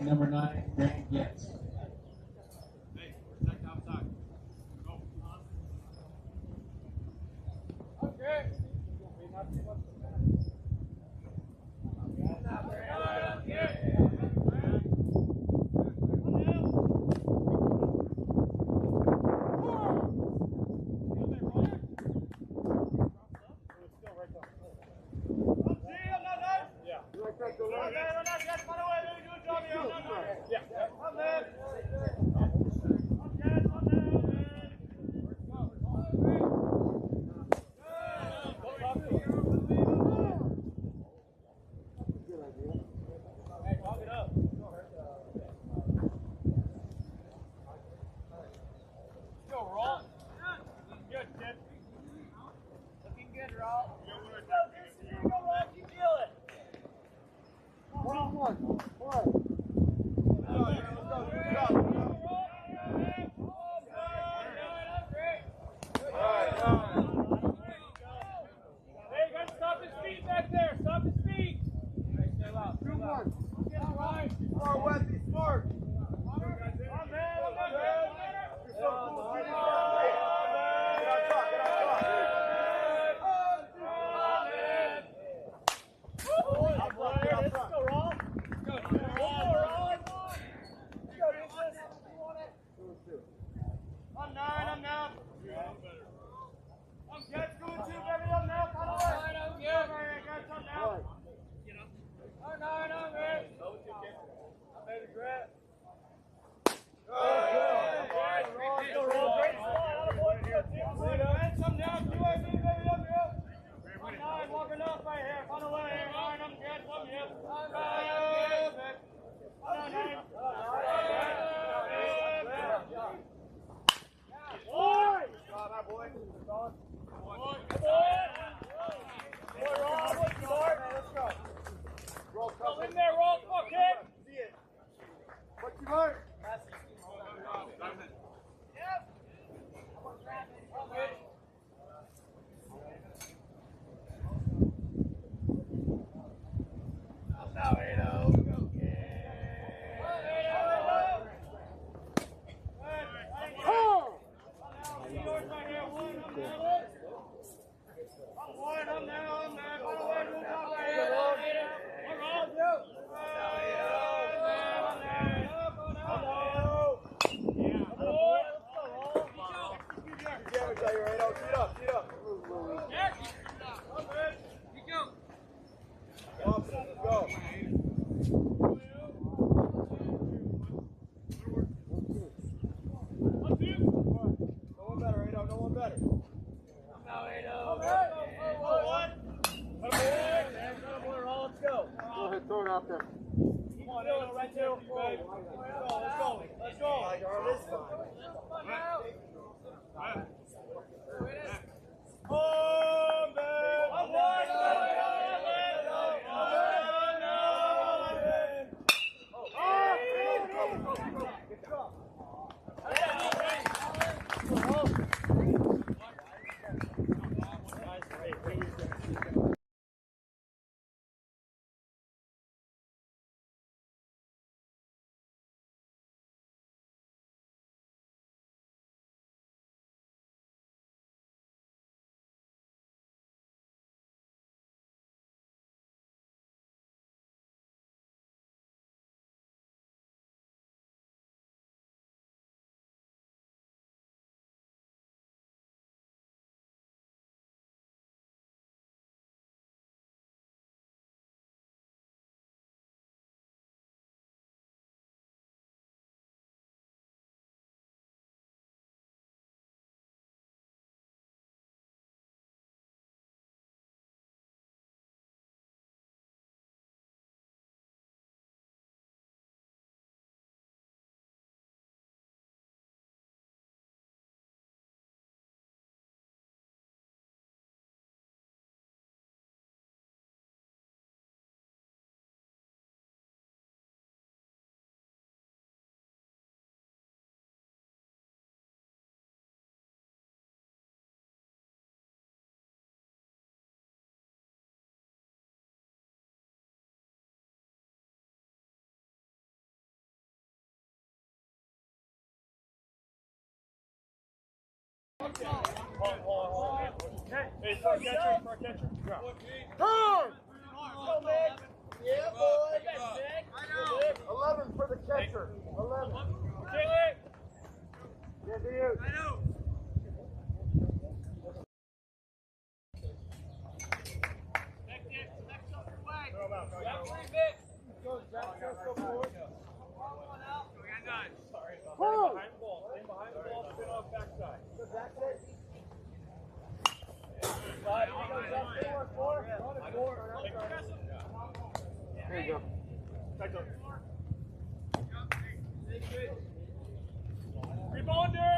Number 9, Grant Getz. Hey, for a catcher, drop. Turn! Go, Nick! Yeah, boy! 11 for the catcher. 11. Good to you. I know. There you go. Rebounder!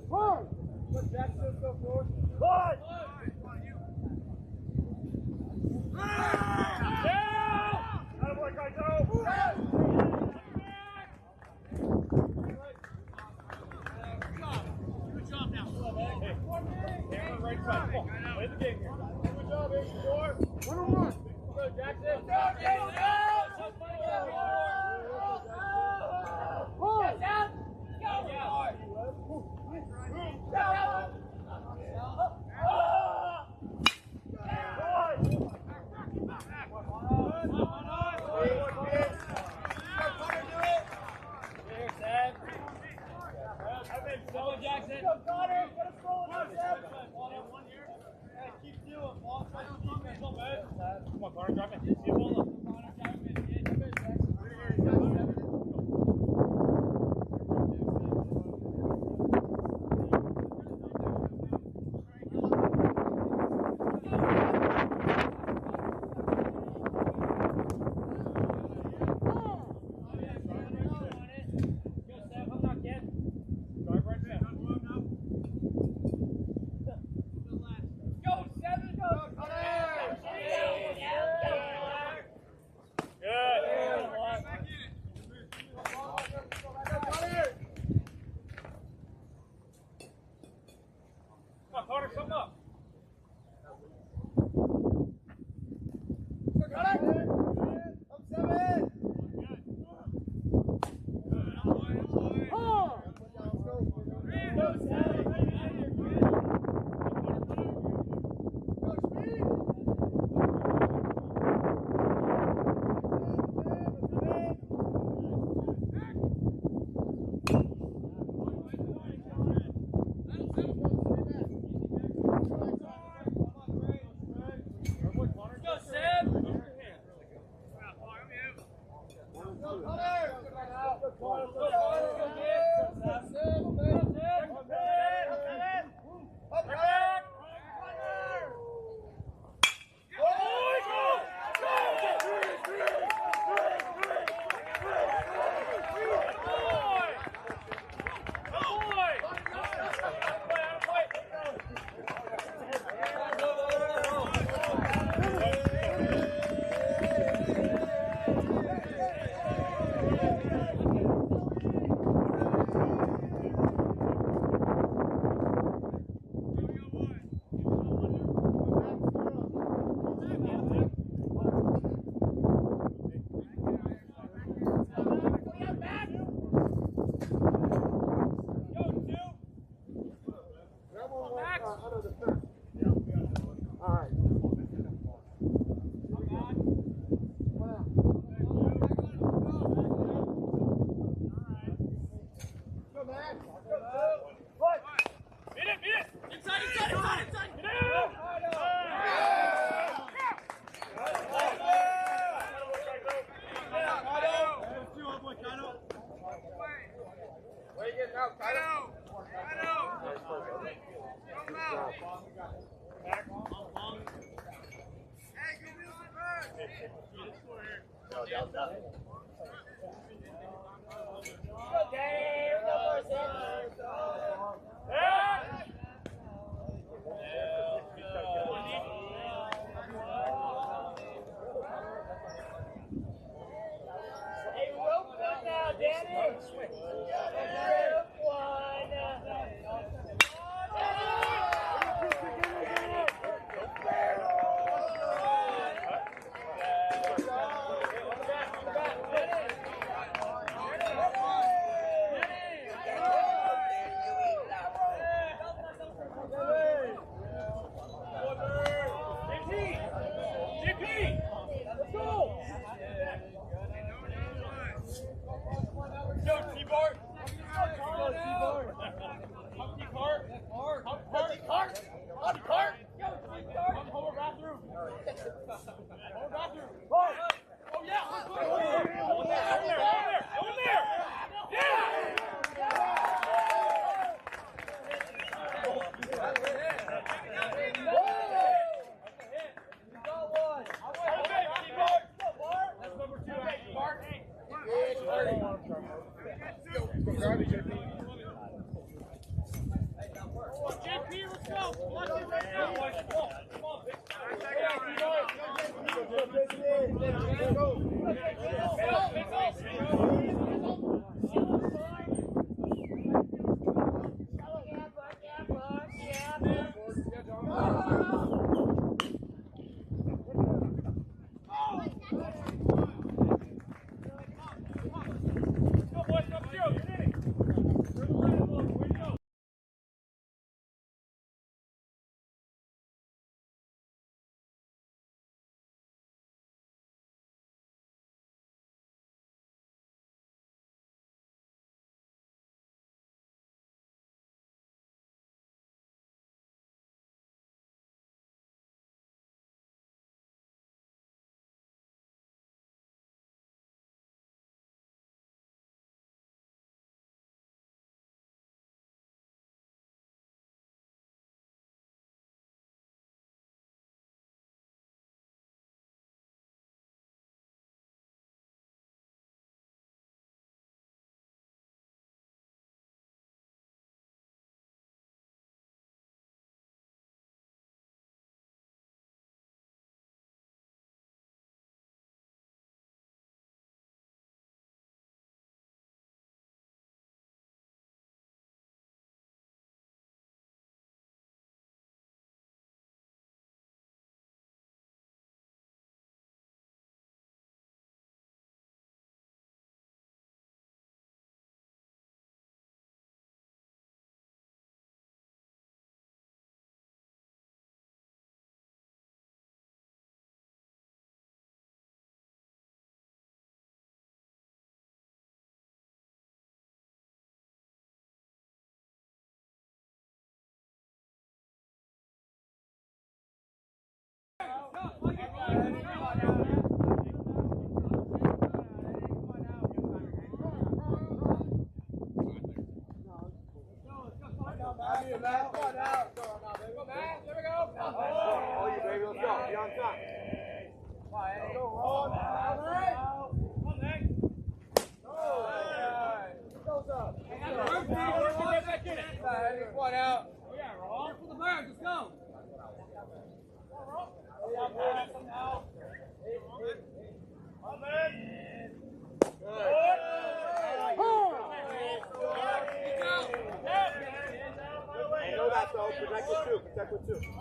One! Let Jackson go forward. One! Play the game here. Good job, 84. 1-on-1. Go, Jackson. Come on, Connor, drop it. See the ball up. Protect with two. Protect with two.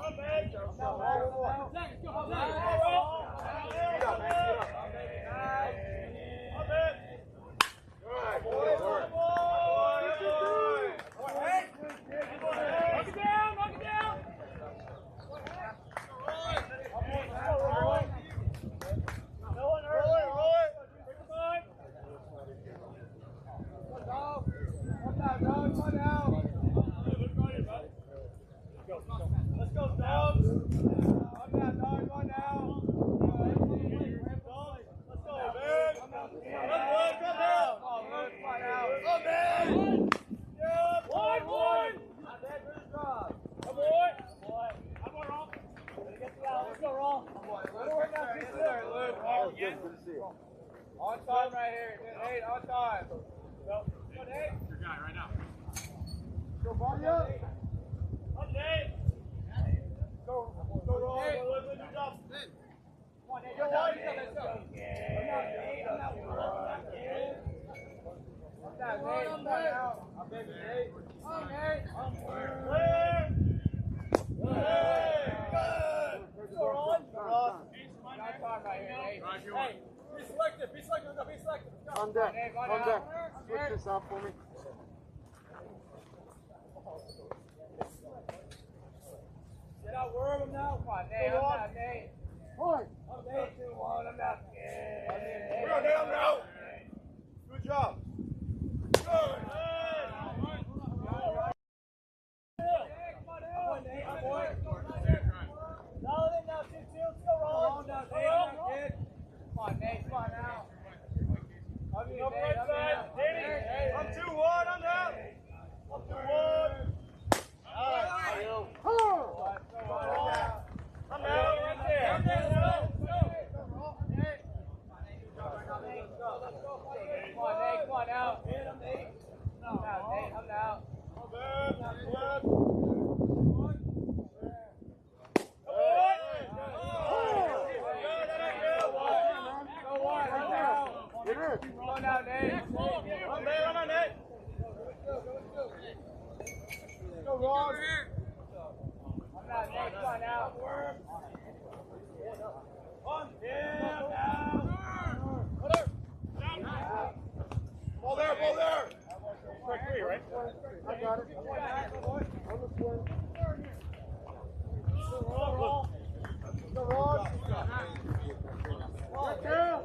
Let's go, dogs. One down, dog. One down. time right here. 8 on time. Go. Your guy right now. Go, body up. Up, Nate. Go, Ron. Let's do job. Come on, Nate. Go, Nate. Let's go. I'm not Nate. I'm not out. I'm baby Nate. Oh, Nate. Clear. Good. Go, Ron. Got time right here, Nate. Hey, be selective. Be selective. Be selective. On deck. On deck. Switch this out for me. Get out, worm him now. Come on, Nate. I'm not Nate. Point. I'm Nate. 2-1. I'm not Nate. We're on down now. Good job. Good. I'm 2-1. I'm down. I'm 2-1. I'm down right there. I'm down. Come on, Nate. Come on out. Now, Nate. I'm out. Get in. Come on out, Nate. I'm there. I'm on Nate. Go, Ron. I'm not Nate. Come on out. Ball there. Ball there. Strike 3, right? I got it. On the swing. Go, Ron. Right there.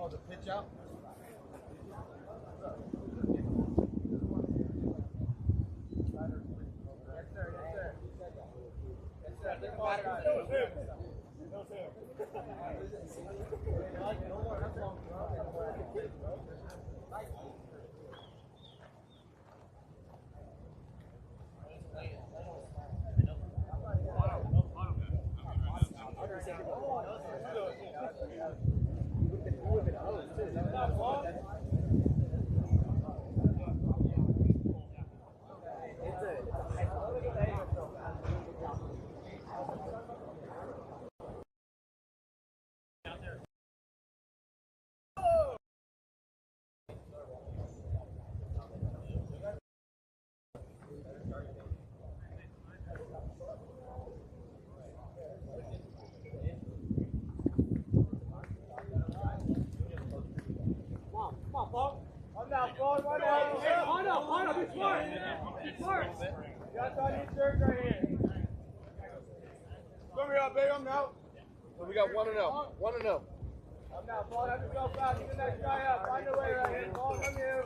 Oh, the pitch out? We got 1-0. 1-0. I'm now, Paul. Have to go fast. Get the next guy up. Find a way right here. Paul, come here.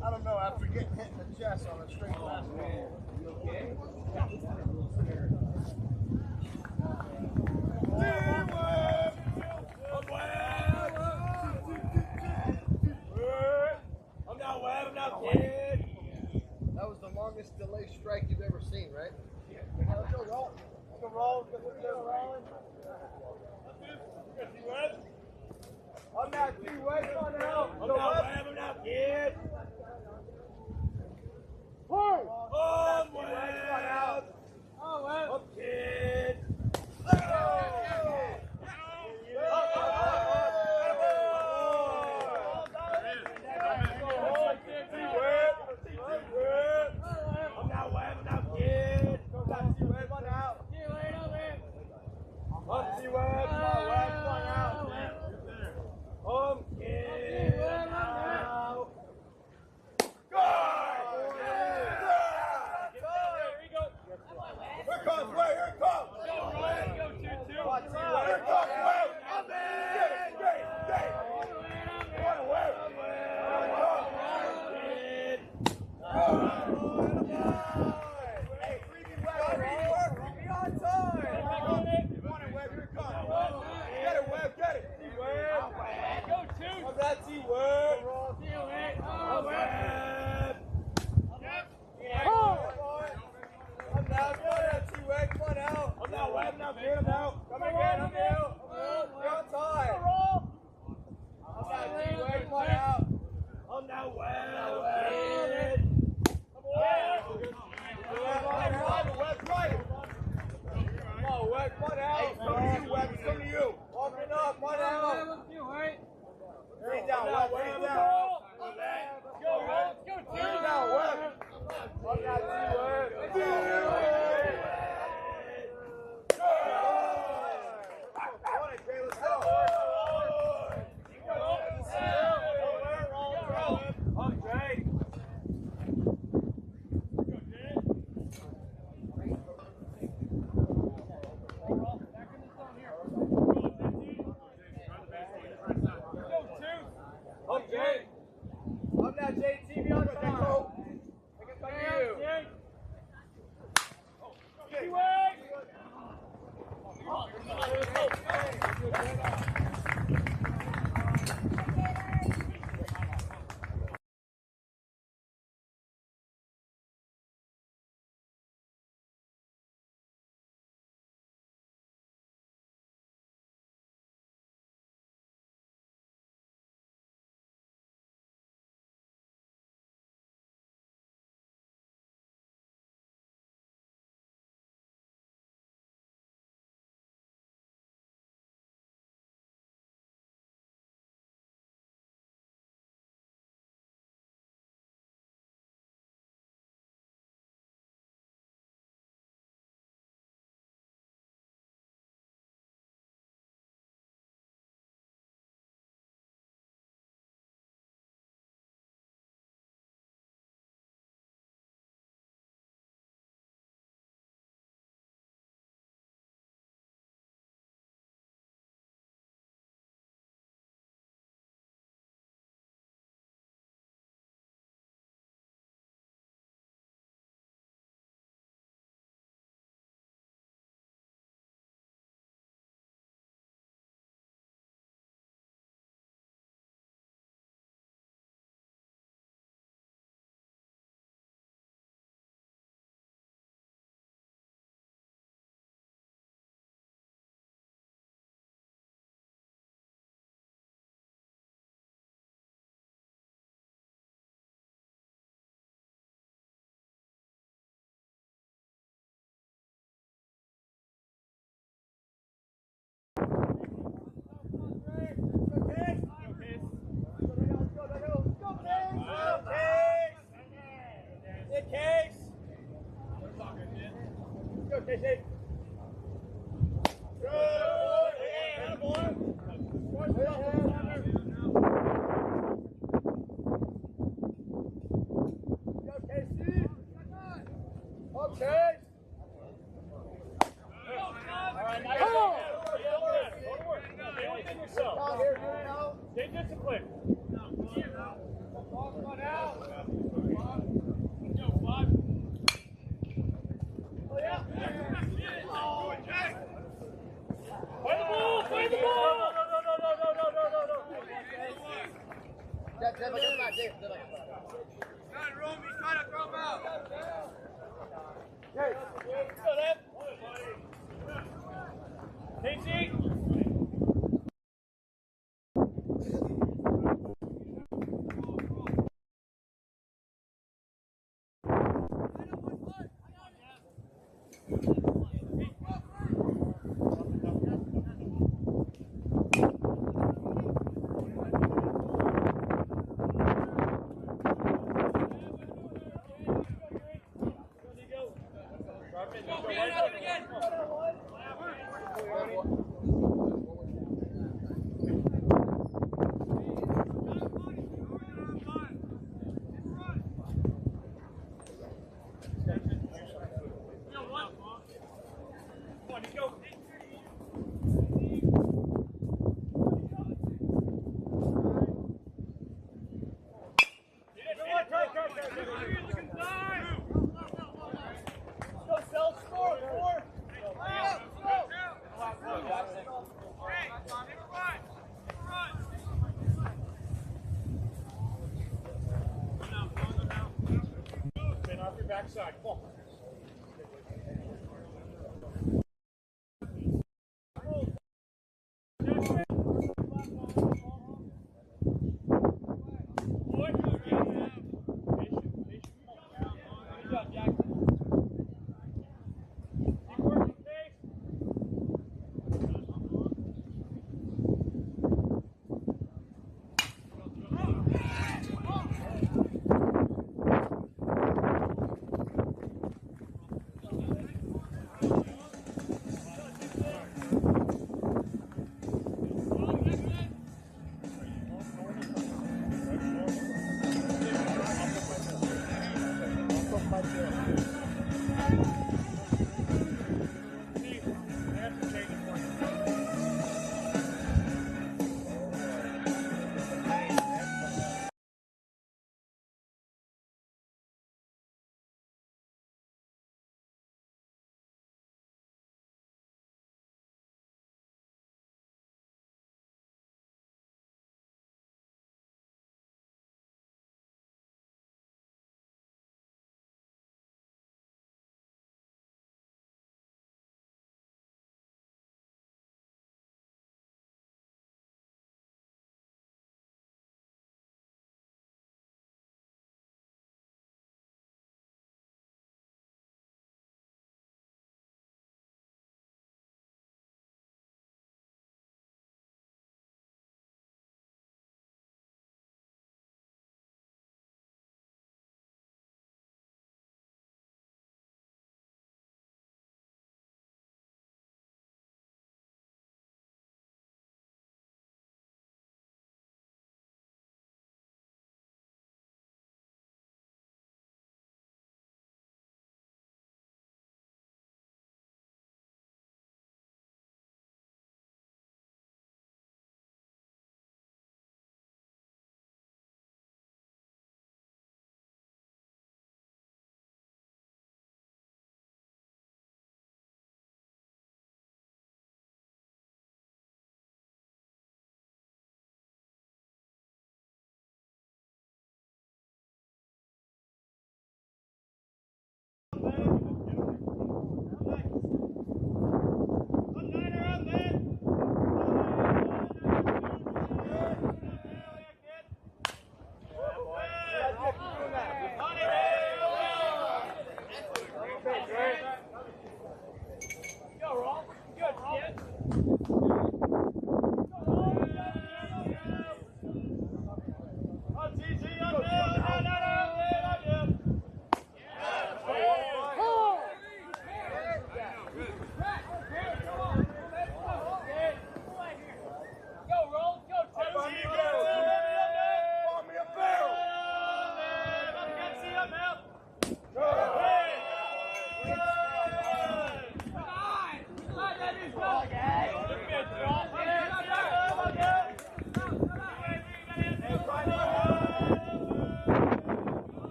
I don't know, after getting hit in the chest on a straight pass. You okay? That was the longest delay strike you've ever seen, right? Let's go roll. Let's go roll. Let's go rolling. I'm not too wet on now. I'm not kid. Oh, Webb. Oh, Webb. Up, kid. Quick. One out. Oh, yeah. Play the ball! No. Get back, Dave. Casey! Backside, come on.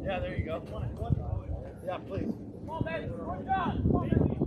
Yeah, there you go. Yeah, please. Come on, baby. Good job. Come on, baby.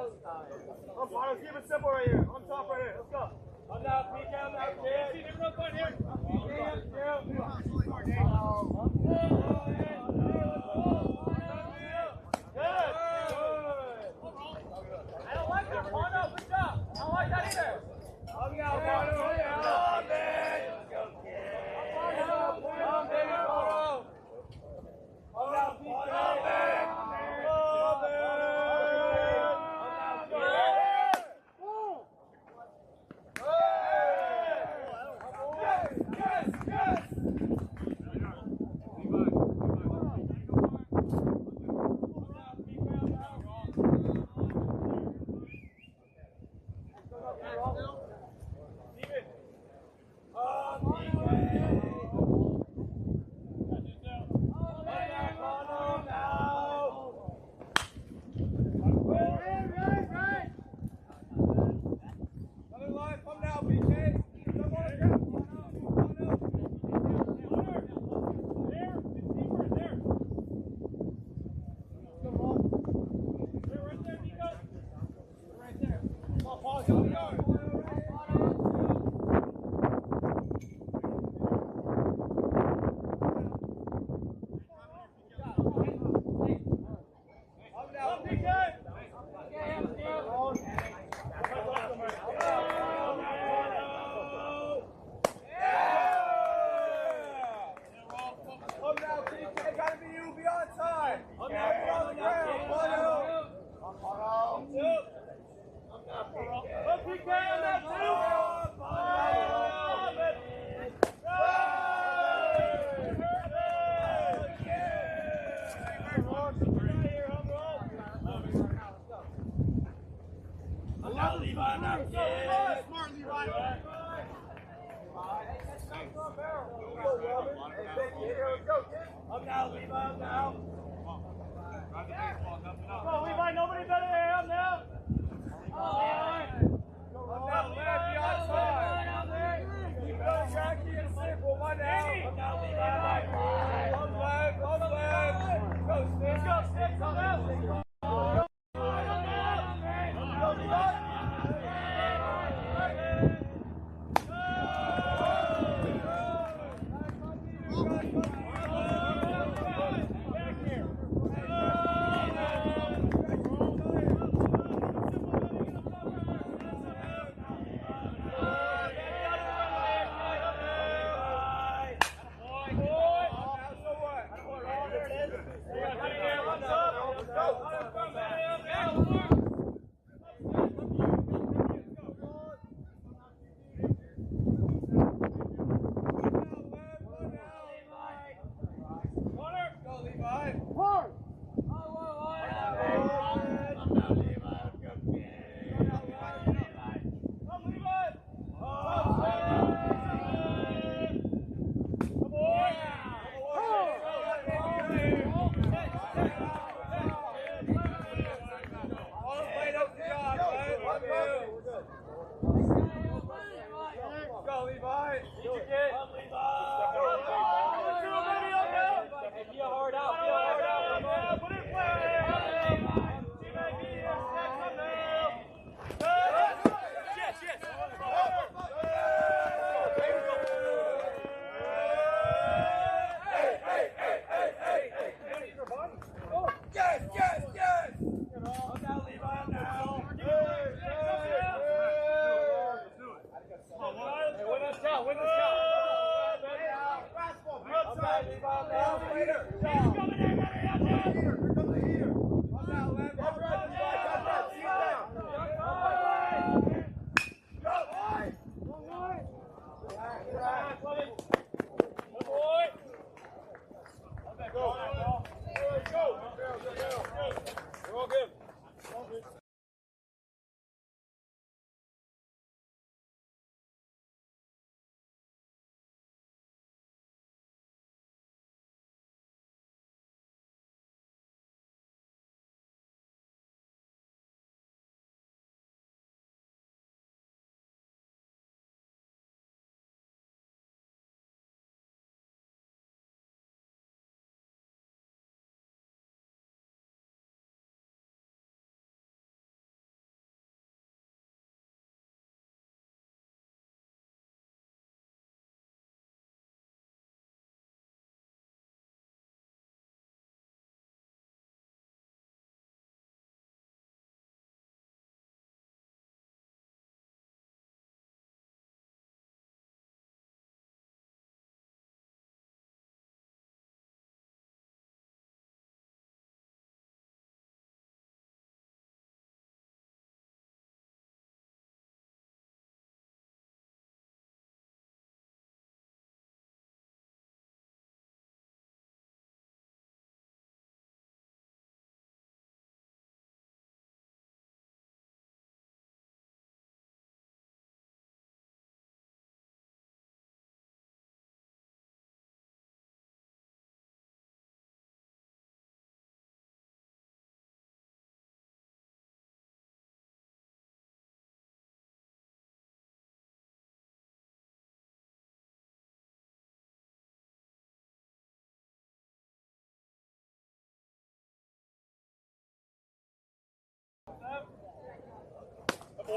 Come on, let's keep it simple right here. On top right here. Let's go. I'm now, PK, I'm now, kid. See, never up on here. I don't like that. Mono, good job. I don't like that either. I'm now, Mono. Come man. Come man, Mono. I'm now, PK.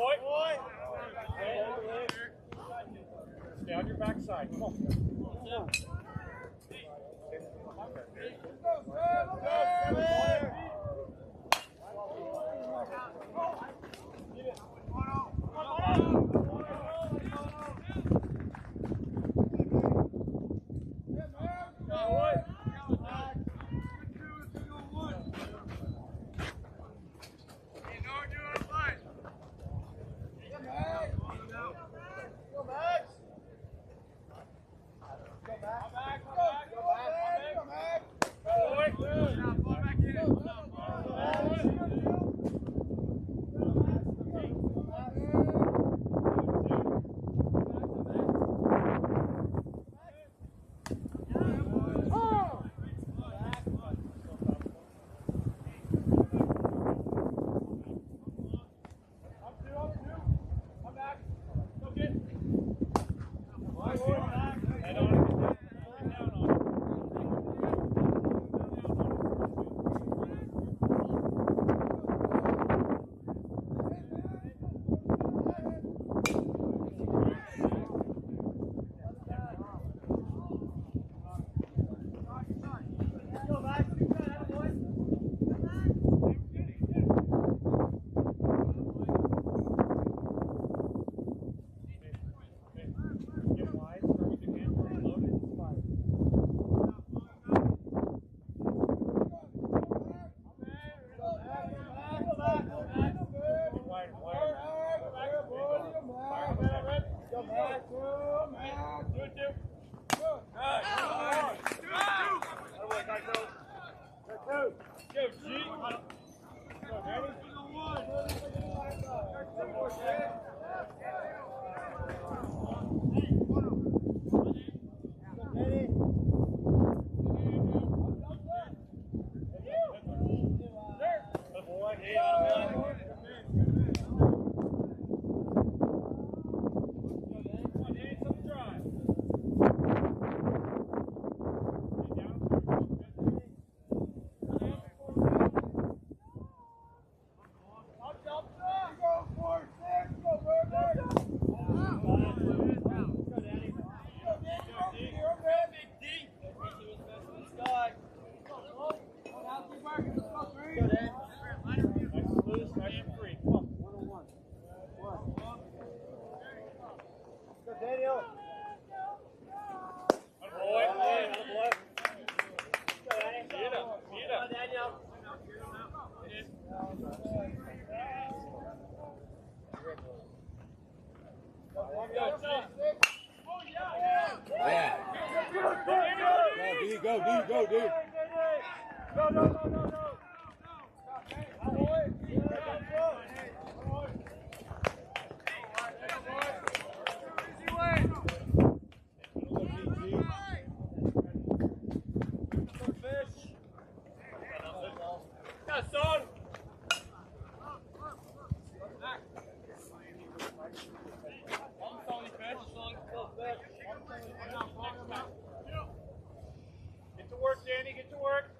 boy. Stay on your backside. Come on. Go, dude. Get to work, Danny. Get to work.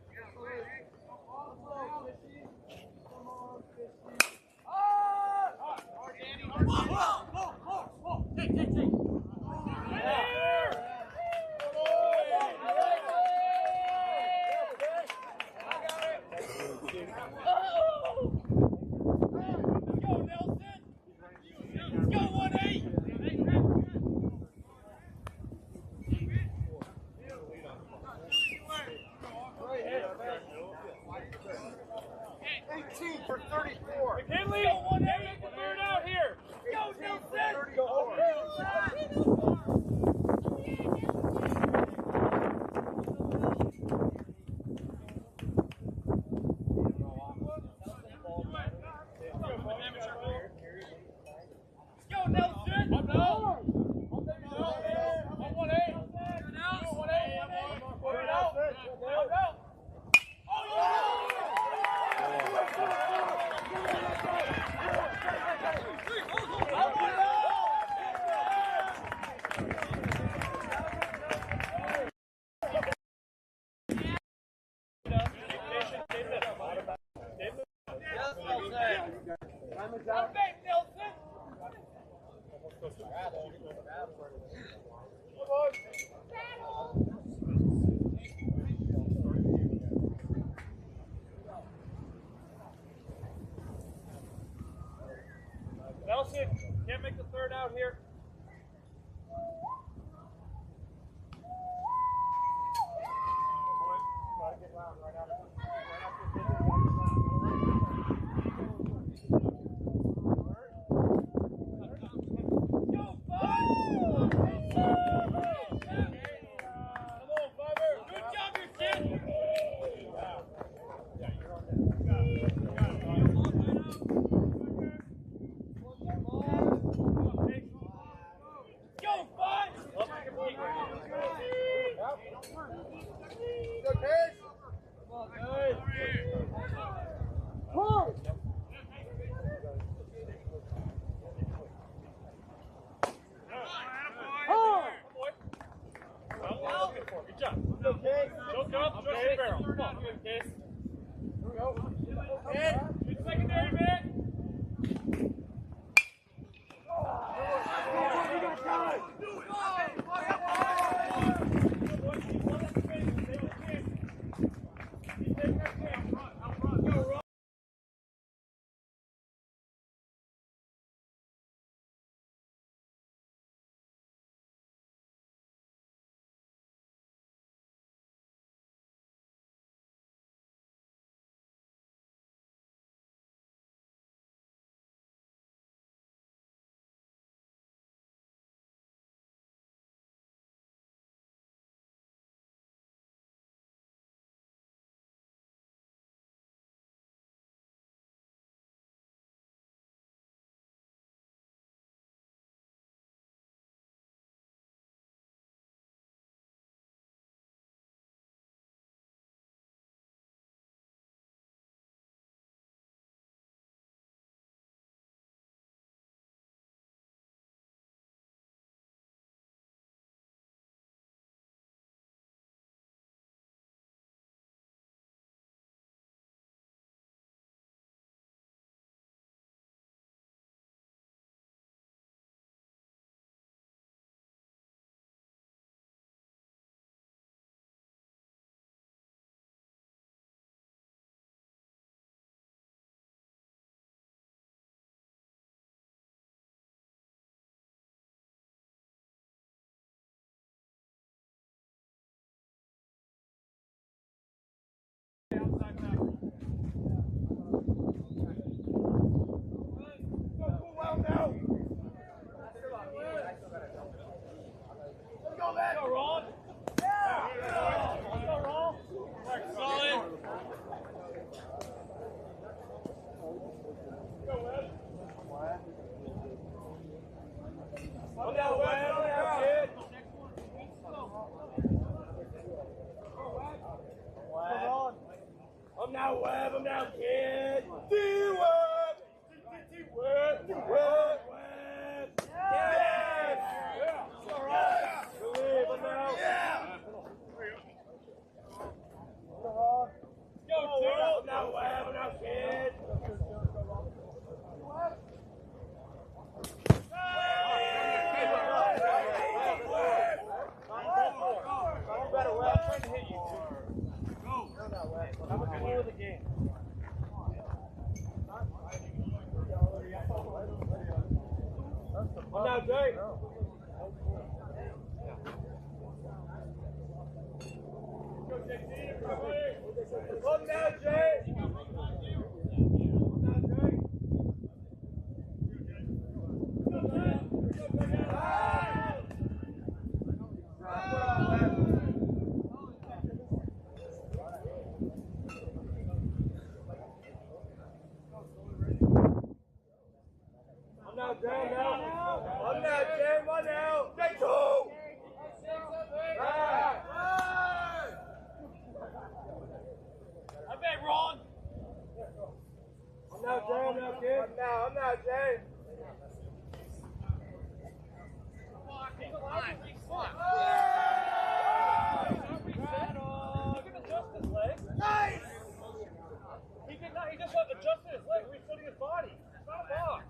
For 34. McKinley, make the third out here. Go, Nelson. Go, Nelson. Up now. Nelson. Nelson, can't make the third out here. Secondary man. I'm now Webb, I'm now kid. D-Webb! D-Webb! D-Webb! Yes! Yeah! All right! Believe I'm now. Yeah! Go, dude! I'm now Webb, I'm now kid. I'm now Jay. I'm now Jay. I'm now Jay. Nice! He just adjusted his leg, refitting his body. It's not a block.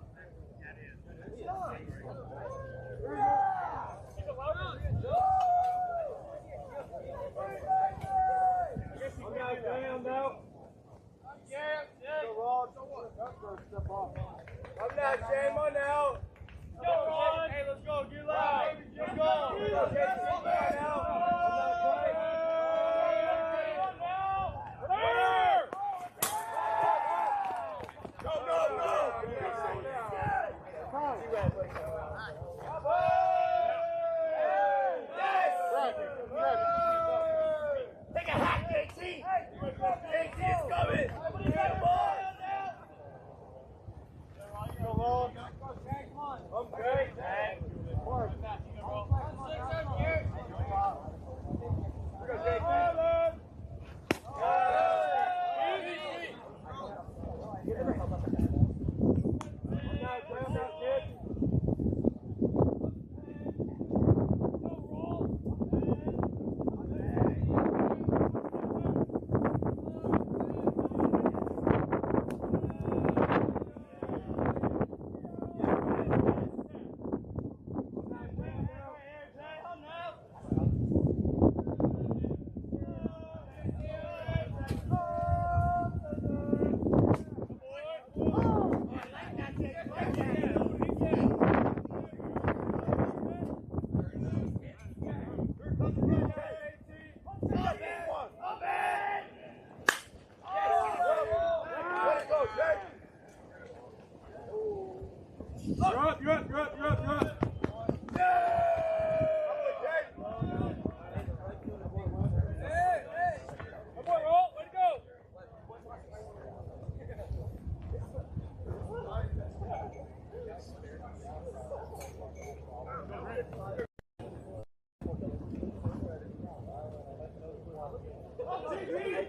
You're up, you're up, you're up, you're up, you're up.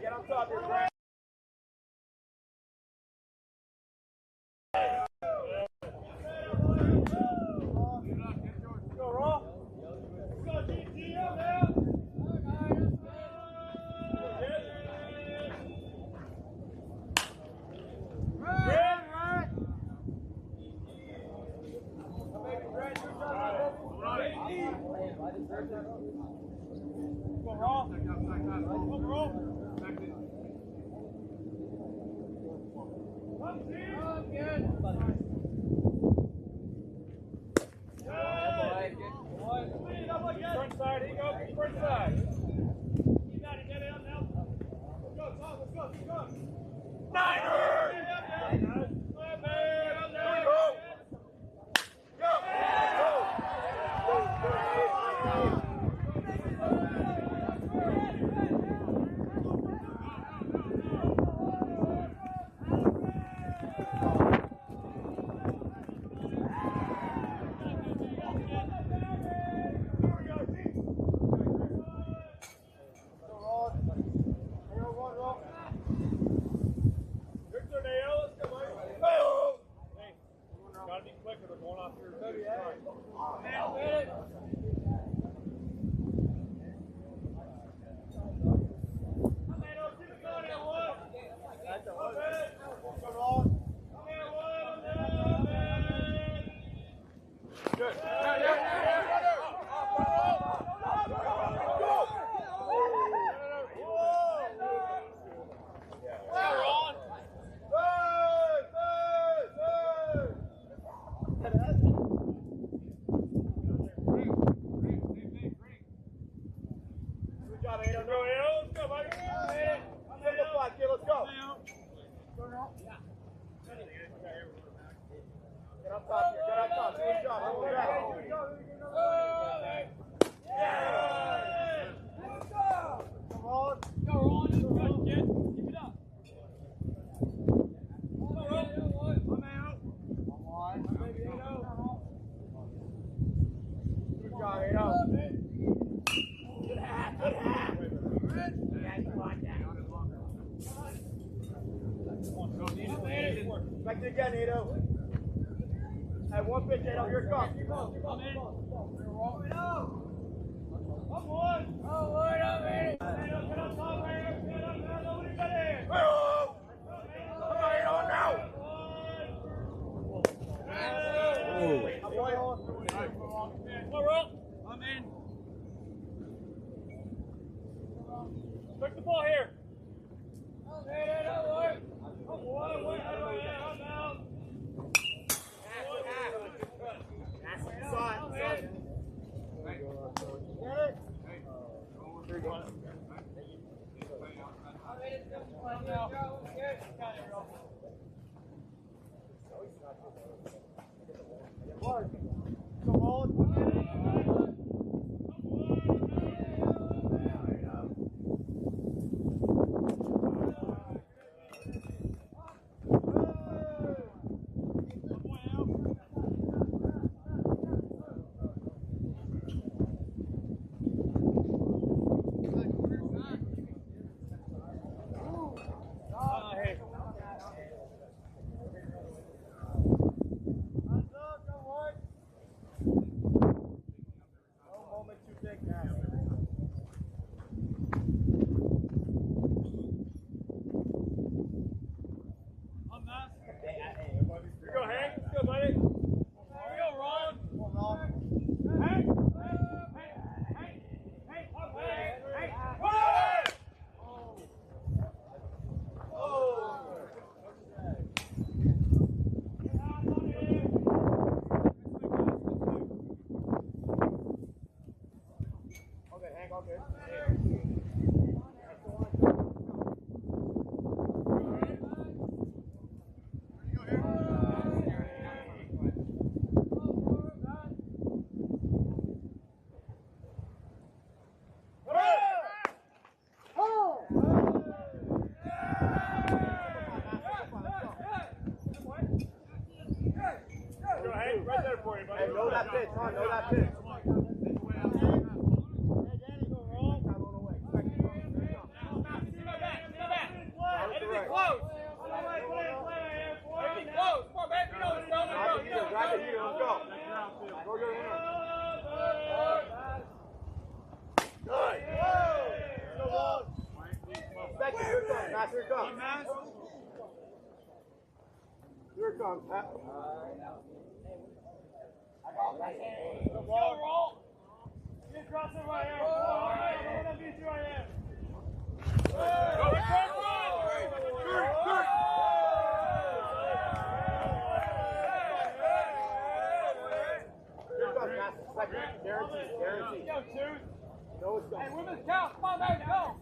Get on top here, Brad. Go, Raw. Go, GT, up now. Go, Raw. Go, Raw. Front side, he goes, front side. You got it, get it up now. Let's go, Tom, let's go, keep going. Niners! Back to again, Nato. At one pitch, Nato. Here it comes. Keep on, keep on, keep on. Come on. Oh, Lord, I'm ready. Nato, get on top right here. Get up now. Nobody got in. Come on, Nato, now. I'm going on. Come on, Roll. I'm in. Took the ball here. Get it. Hey, know that pitch, huh? Know that pitch. Here it comes, Pat. Guaranteed. No, it's gone. Hey, women's count. Come on, baby, go.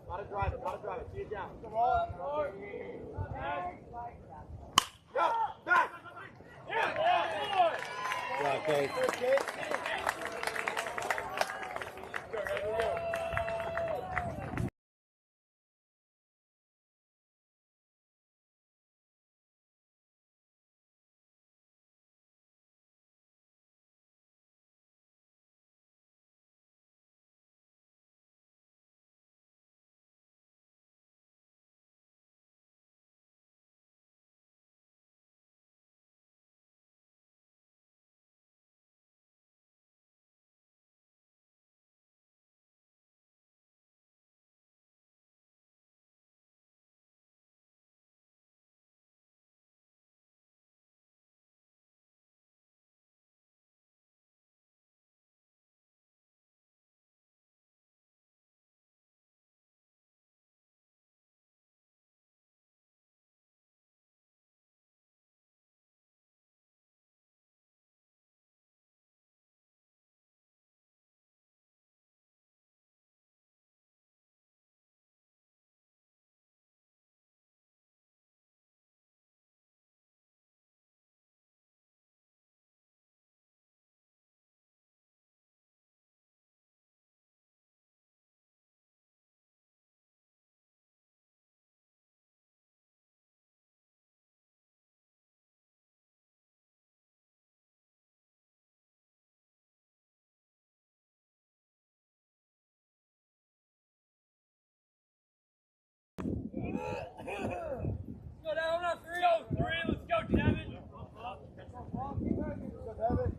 Gotta drive it, see it down. Come on. Go, back! Yeah, okay. Go down on three. Go three. Let's go, Devin. Go, Devin.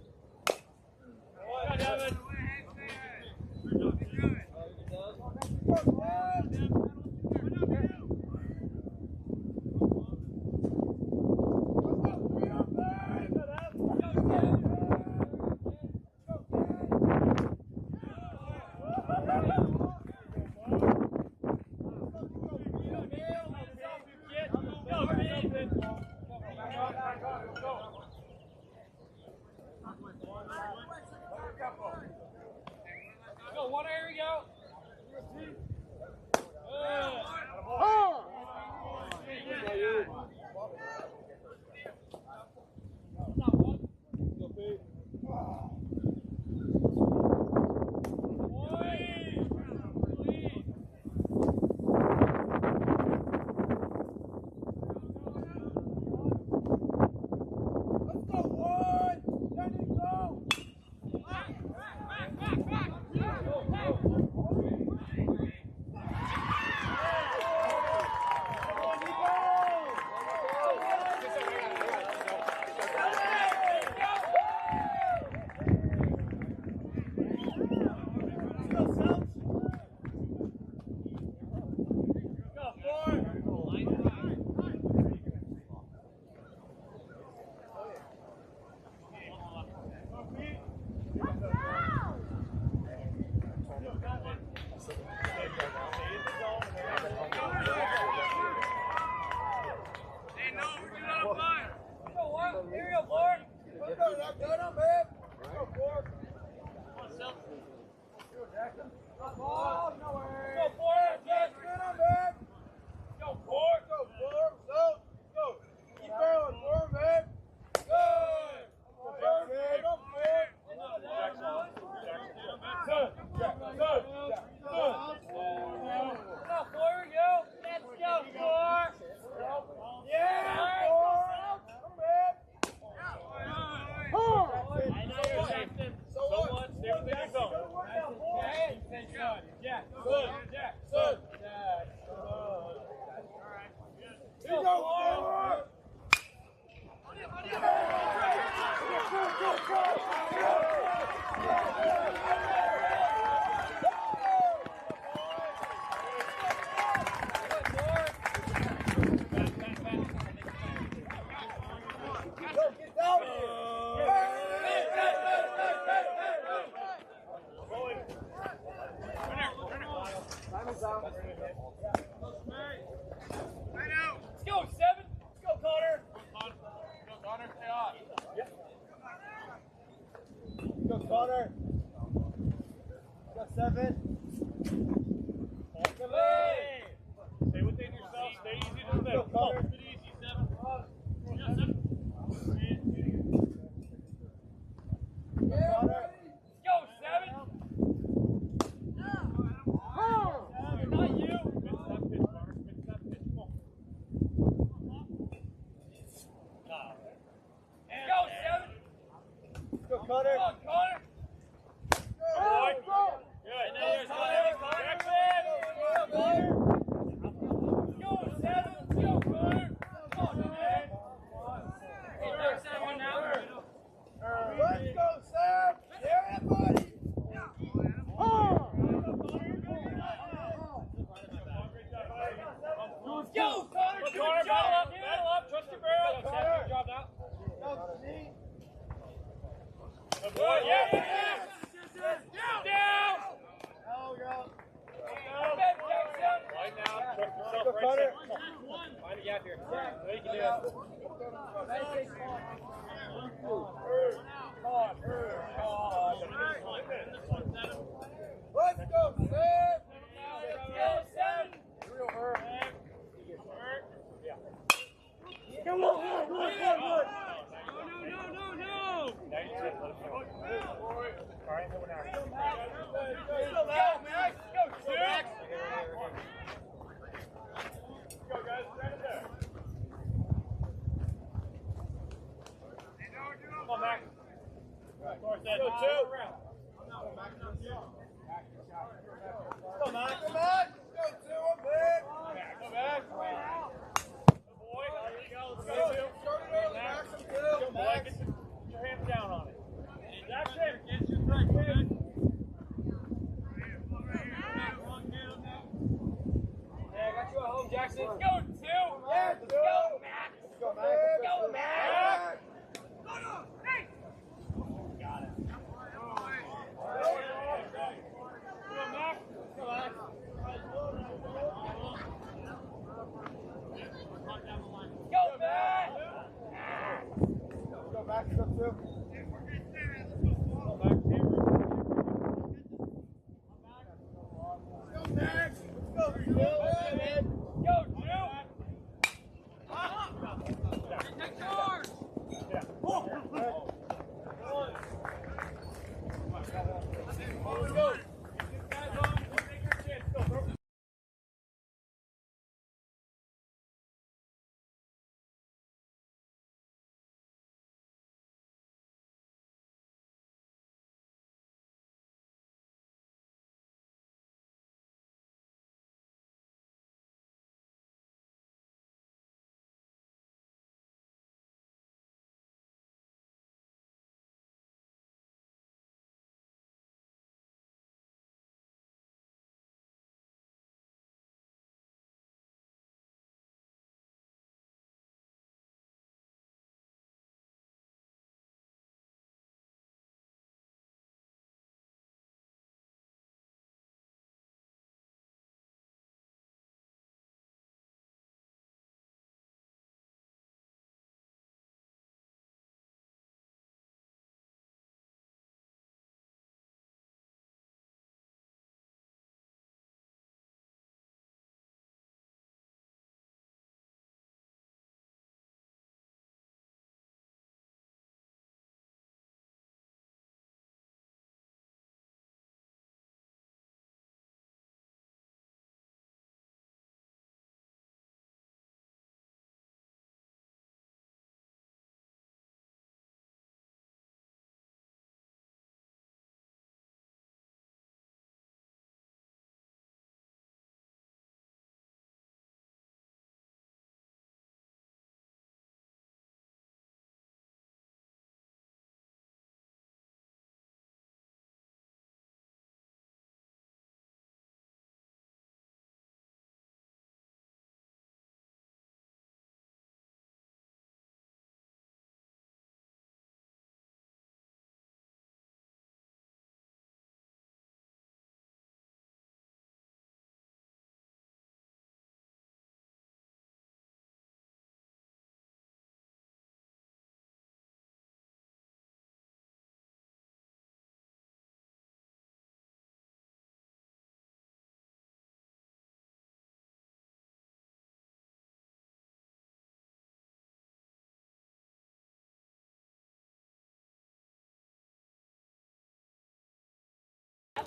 Stay within yourself. Stay easy to the middle. Come on. Keep it easy, 7. Yeah, 7. Yeah, Let's go, 7. Not you. Fix that pitch, Connor. Fix that pitch. Come on. Let's go, 7. Go, Connor. Come on, Connor. Boy. Good. There's Connor. Jackson. Go, 7. Go, Connor. Come on, man. Hey, there's 7 now. Let's go, Sam. Yeah, buddy. Let's go, Connor. Good job. Battle up. Trust your barrel. Good job now. Good boy. Yeah. Down. Right now. Trust yourself. Right there. Find a gap here. So you can do it. Let's go, Sam. Real hurt. Come on. No. All right, moving out. Go, Max. Go, Max. Go, guys. Right up there. Come on, Max. Go, 2. Go, Max. Come on. Go, 2, big. Go back. Good boy. There you go. Let's go, 2. Started early, Max. Go, Max. Get your hands down on it. Jackson. Get your strike, man. Yeah, I got you at home, Jackson. Let's go, 2. Yeah, Let's go, Max. Let's go, Max. Go, Max. Got it. Go, Max. Go, Max. Go, Max. Go, Max. Go, 2. Go, Max. Let's go, 2. Go, 2.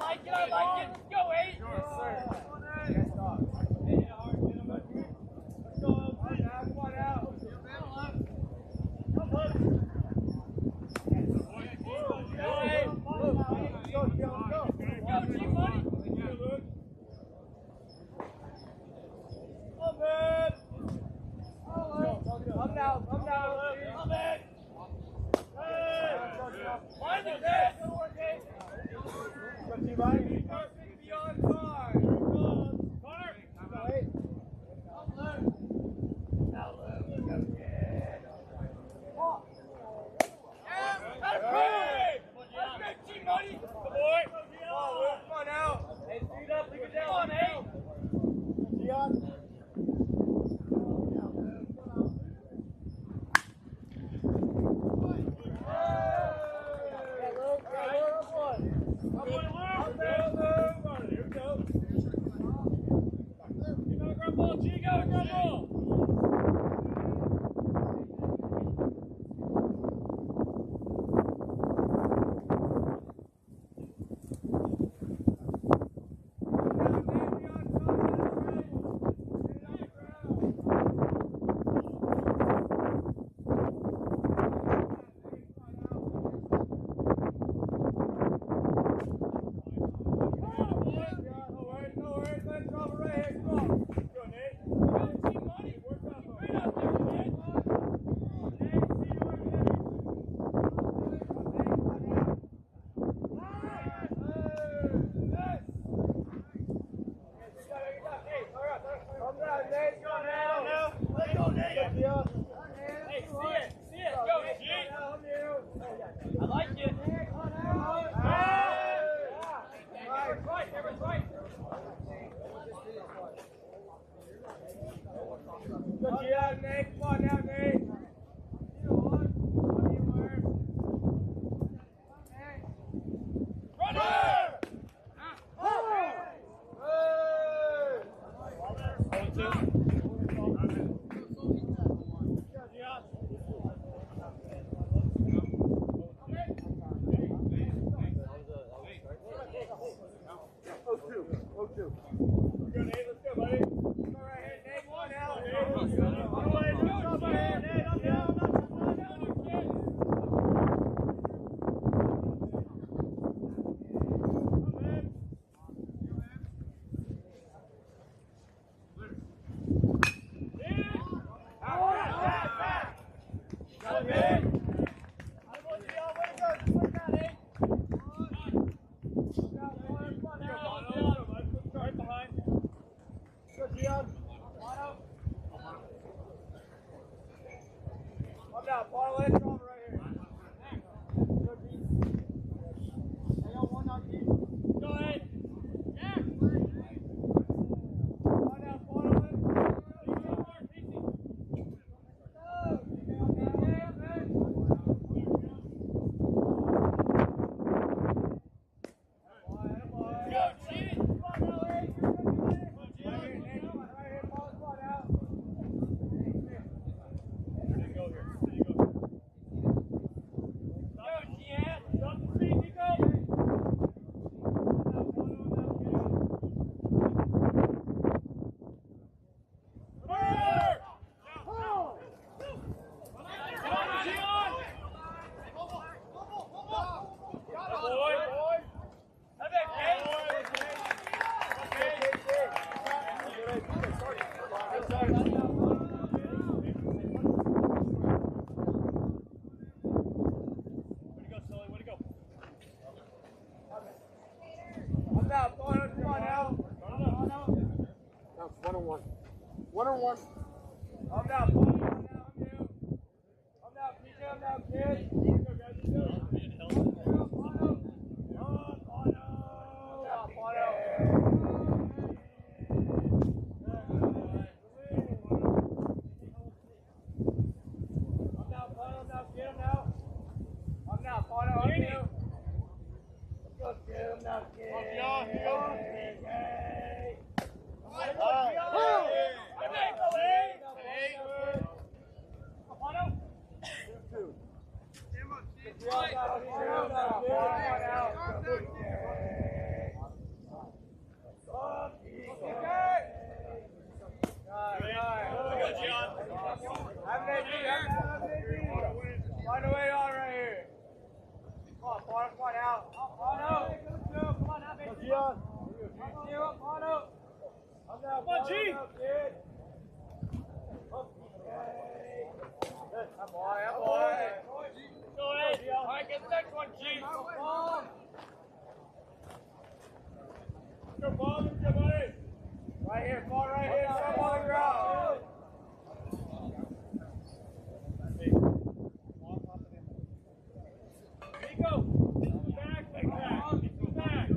like it, I like it. Let's go, 8. Right. Come on, G. Go ahead. All right, get the next one, G. Go, ball, go, buddy. Right here, ball right here. Stop on the ground. Nico, back, back. Get to the back.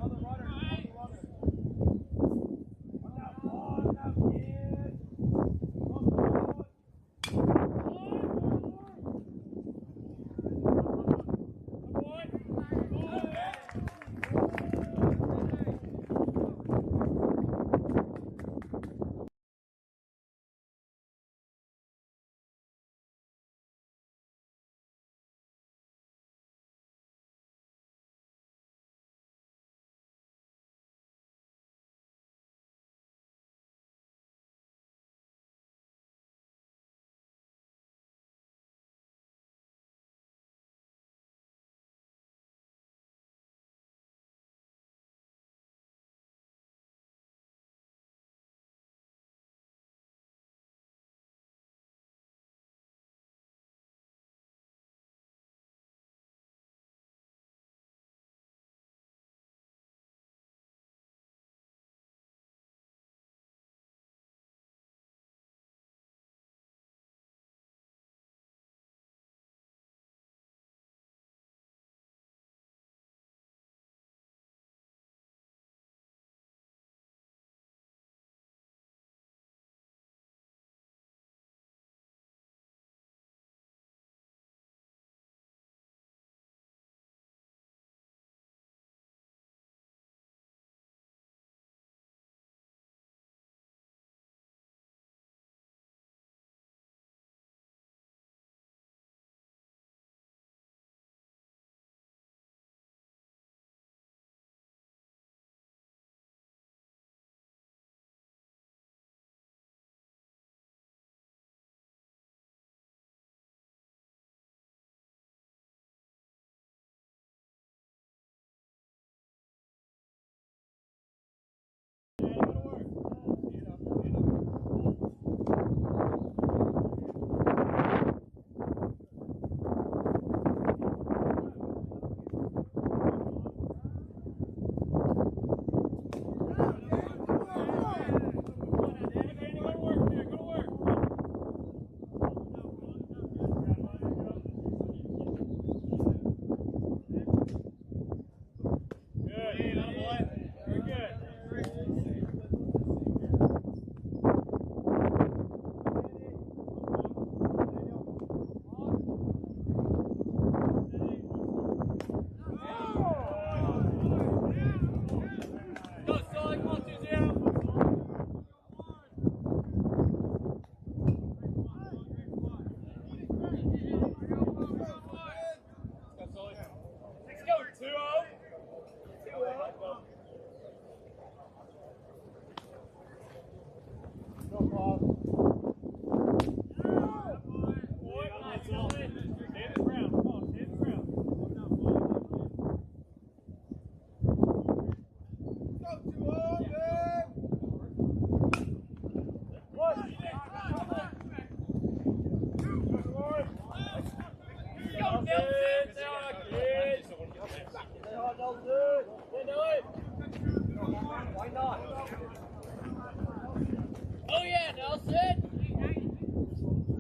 Oh yeah, Nelson! I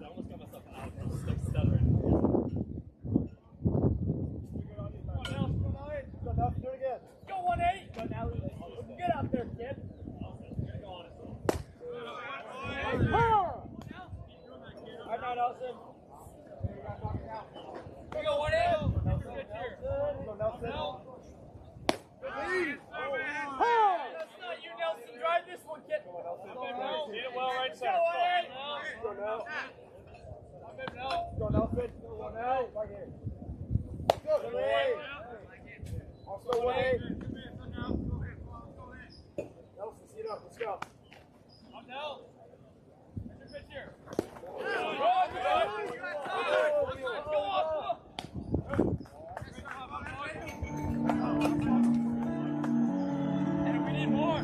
almost got myself out. I was like stuttering. Go 1-8! Get out there, kid! I'm not Nelson. Go 1-8! That's not you, Nelson. Drive this one, kid. Hit it well right side. Go, Nelson. Go, Nelson. Go, Nelson. Right here. Go, Nelson. Also, 1-8. Nelson, see it up. Let's go. I'm Nelson. Where's your pitch here? Go off. And we need more.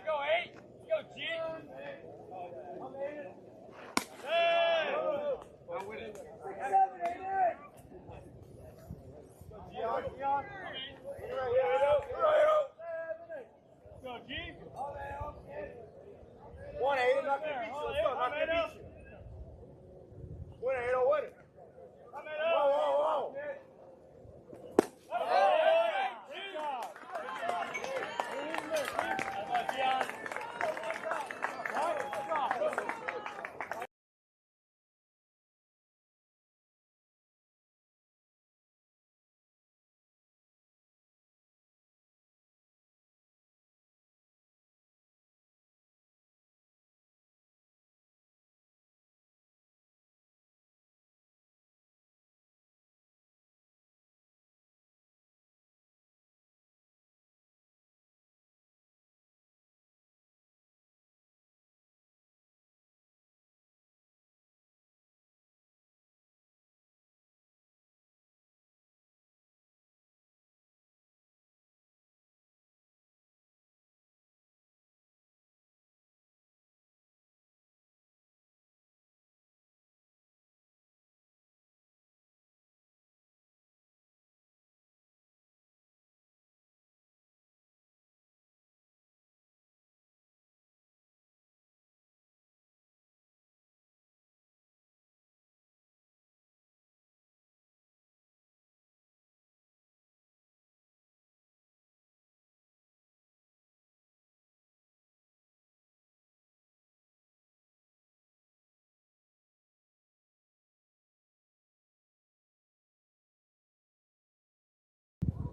Go 8. Go G. Go, G. 1-8, not gonna beat you. Let's go, not gonna beat you. 1-8, I'll win it. Whoa, whoa, whoa.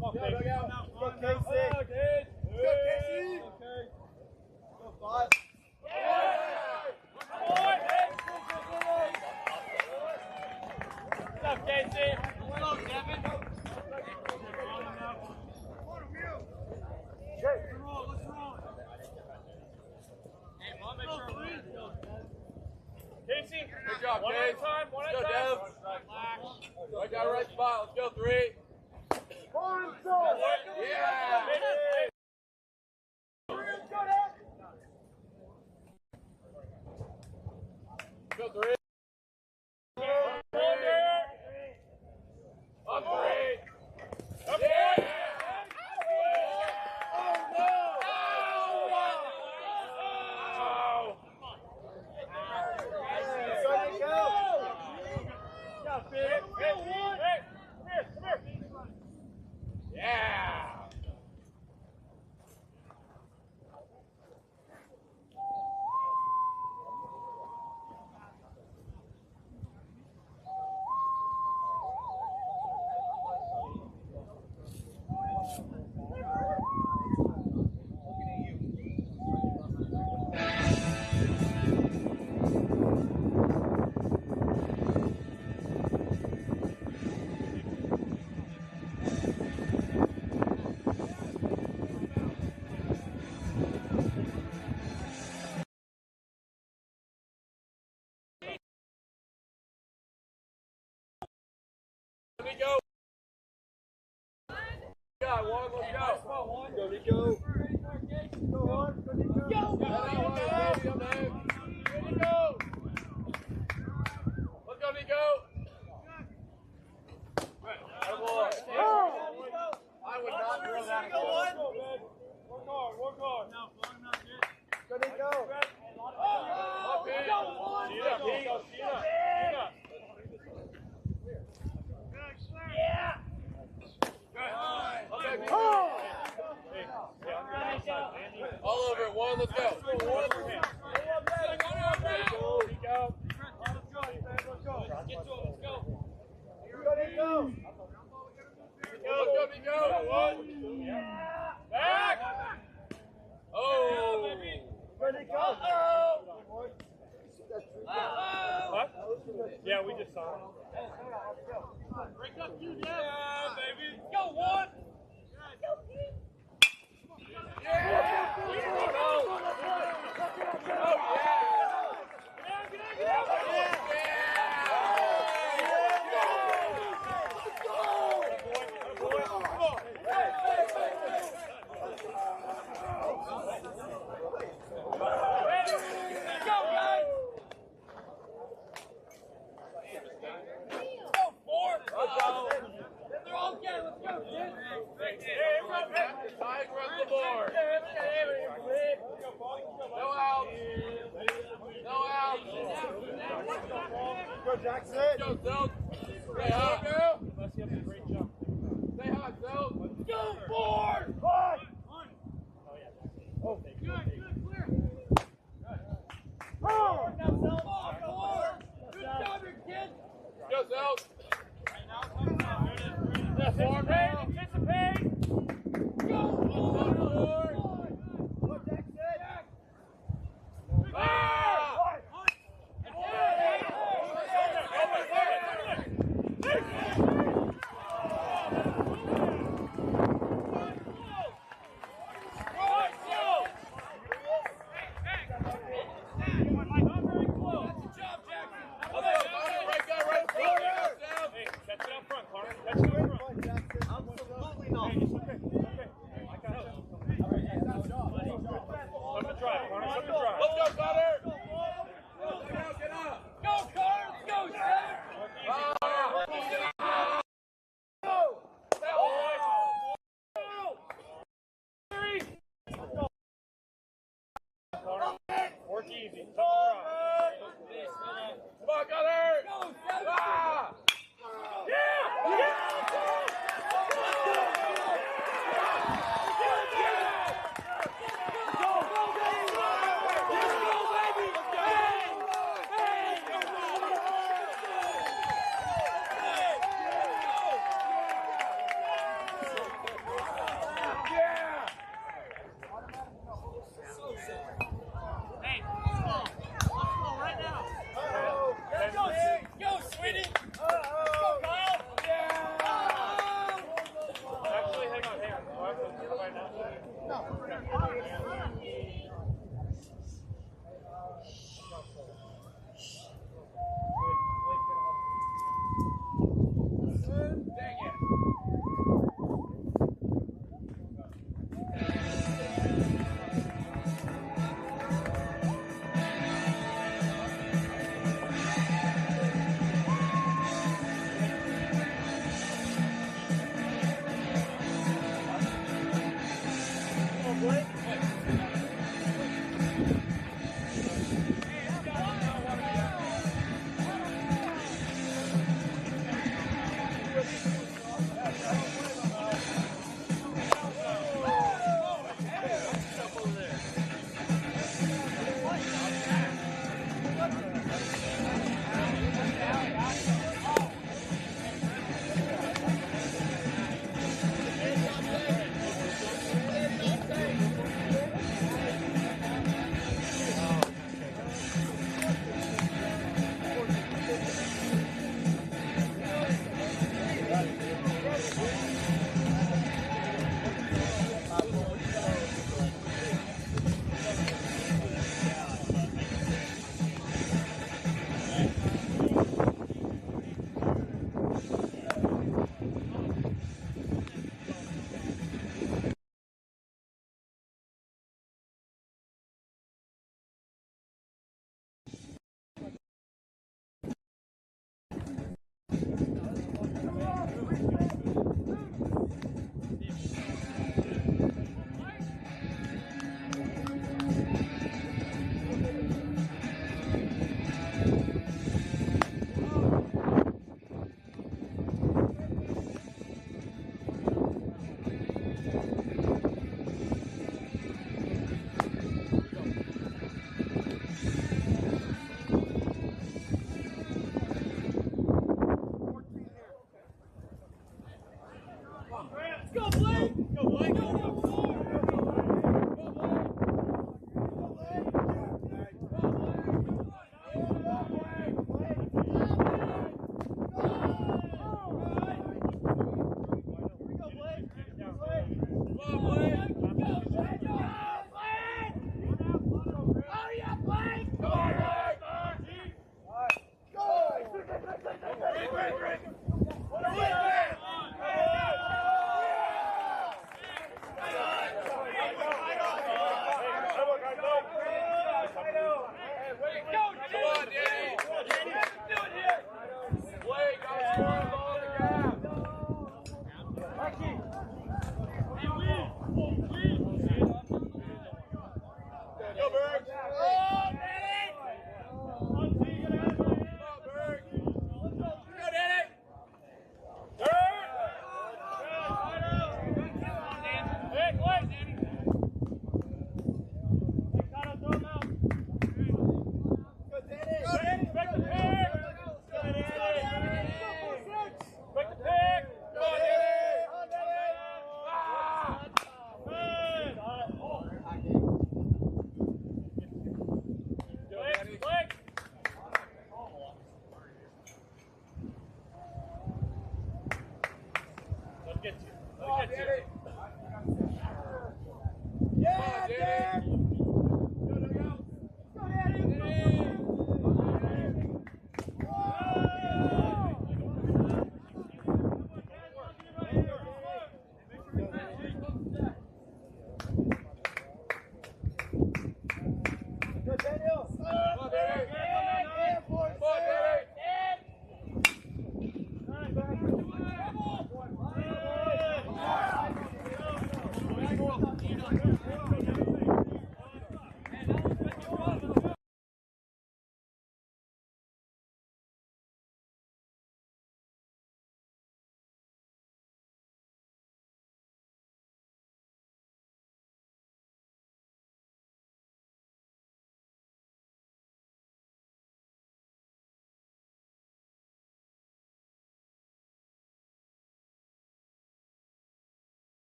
Go, Go, look out. Go, Casey. Go, Casey. Go, 5. What's up, Casey? What's up, Devin? What's wrong? Hey, Mom, make sure Casey, Good job, one Dave. at a time, one at a Go, time. Dev. Right down, right spot. Let's go, 3. Yeah. Go, 3. Up 3. Up Yeah. one. Oh, no. Oh. Sonny, go. Yeah, big. Hey, come here, come here. Yeah. Let me go. Got one, let's go. Go, Nico. Go on, go, Nico. Go, Nico. Let's go, Nico. I would not throw that again. Work hard. No, Go, Nico. Up, Pete. Sheena, Pete. Sheena. Yeah. All over it, 1, let's go. Let's go. Back. Oh. What? Yeah, we just saw it. Break up, you, yeah, baby. Go, one. Come on. Go, Jackson. Go, Zelt. Stay hot. Unless you have a great jump. Stay hot, Zelt. Go, forward. Oh, Good, clear. oh. Now, Zelt. Forward. Good job, your kid. Go, Zelt. Anticipate. Go, forward. Go, Jackson. Ah! Work easy. Come on, Gunner! Ah!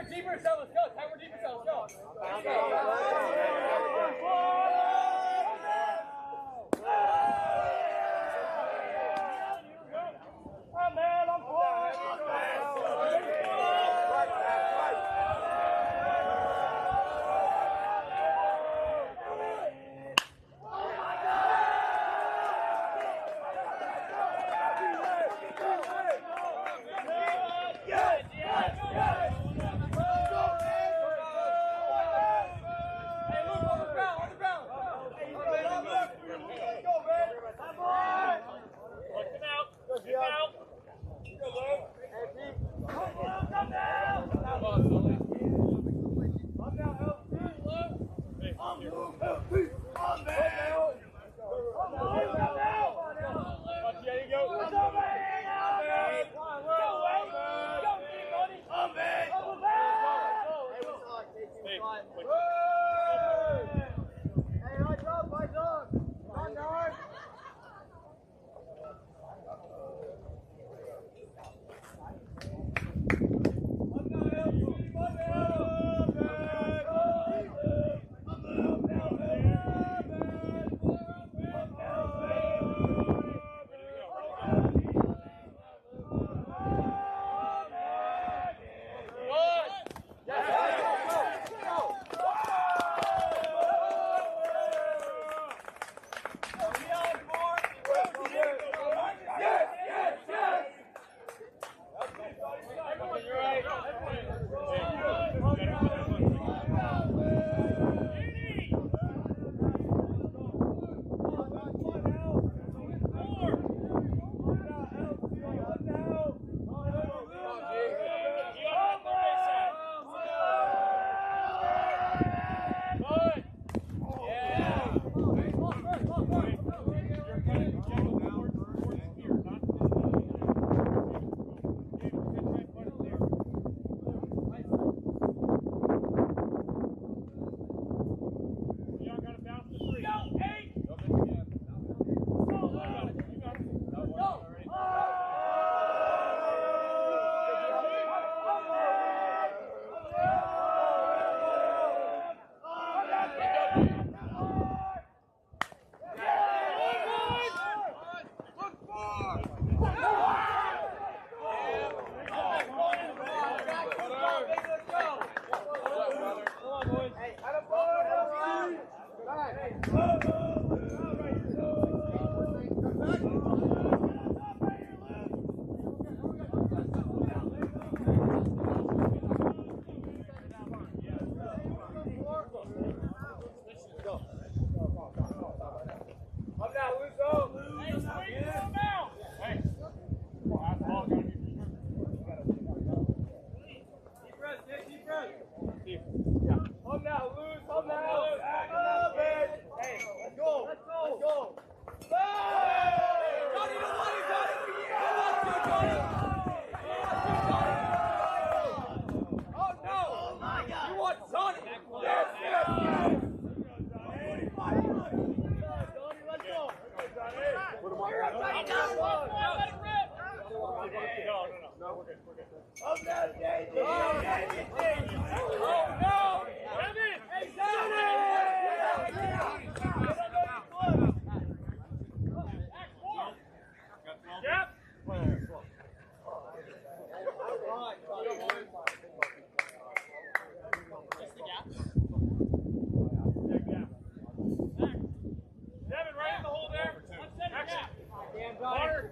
deeper, so let's go. Time we're deeper, so let's go. Let's go.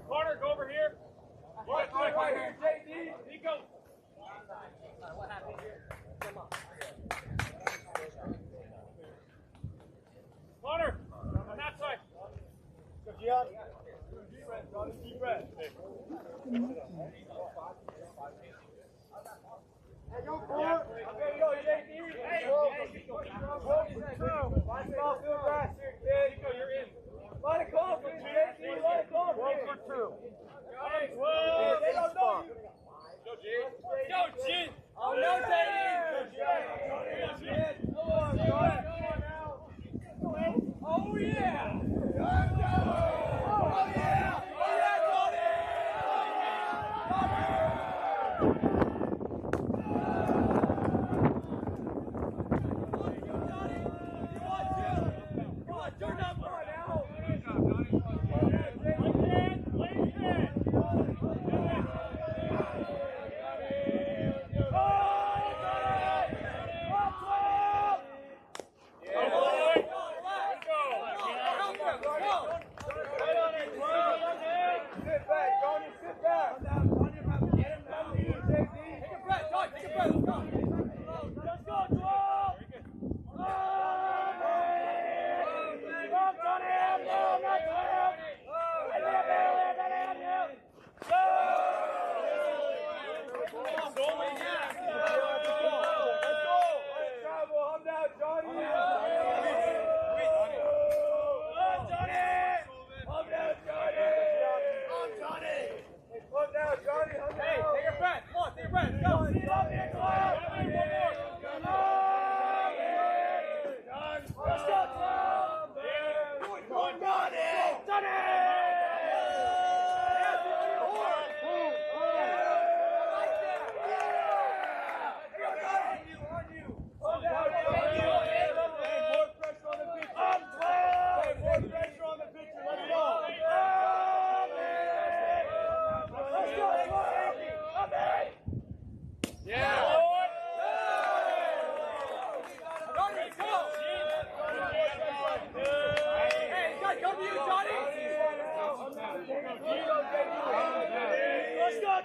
Carter, go over here. Right here, JD. Nico. What happened here? Come on. Carter, on that side. Go, Gian. Deep breath. Hey, go, Carter. Okay, go, JD. Hey, go. Find the off field grass here, kid. Nico, you're in. Line of confidence, JD. Line of confidence. 1 for 2. Hey, whoa. They don't know you. Go, G. Go, G. Oh, no, JD. Go, G. Come on, now. Oh, yeah. Oh, yeah. Oh, yeah, Tony. Oh, yeah.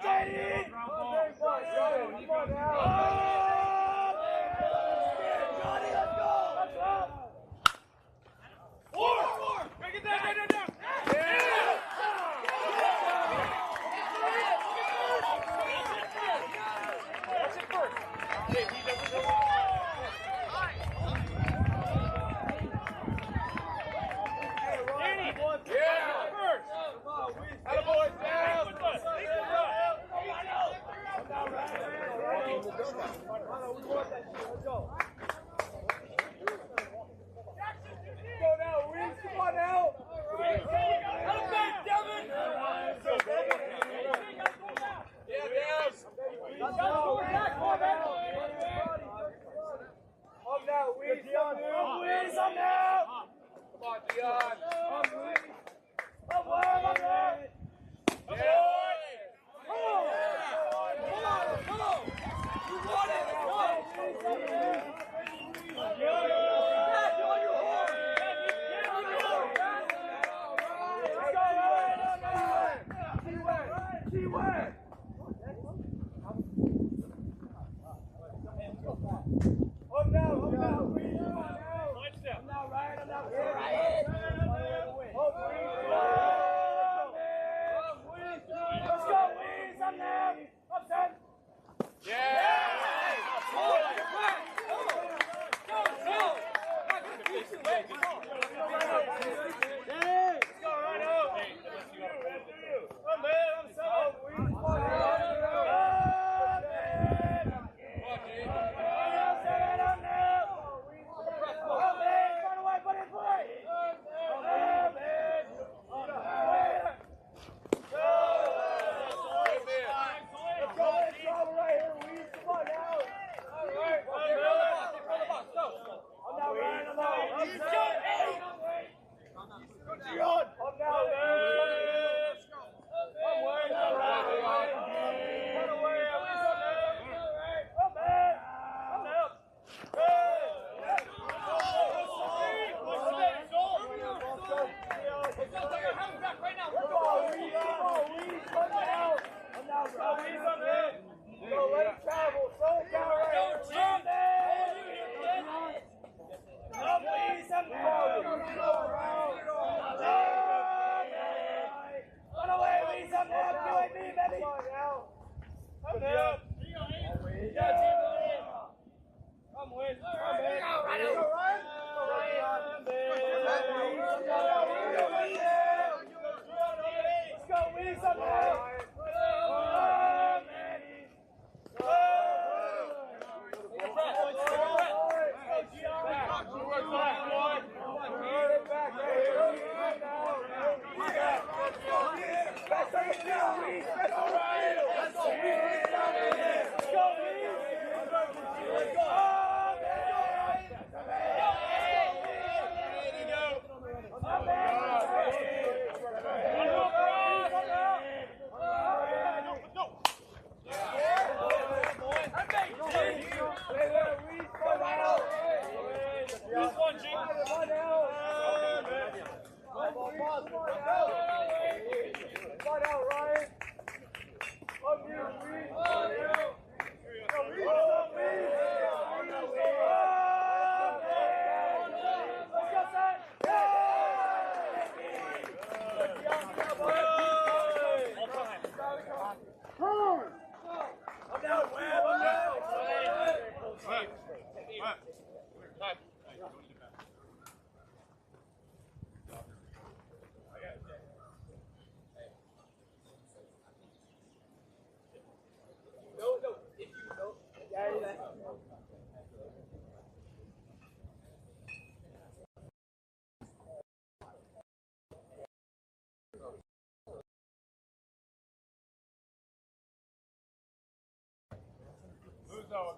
Katie! Come on now! Johnny, let's go! Four! Bring it down! That's it first. Hey, he doesn't know. Danny! Yeah! First! Attaboy, down! Go now, Reese, come on now!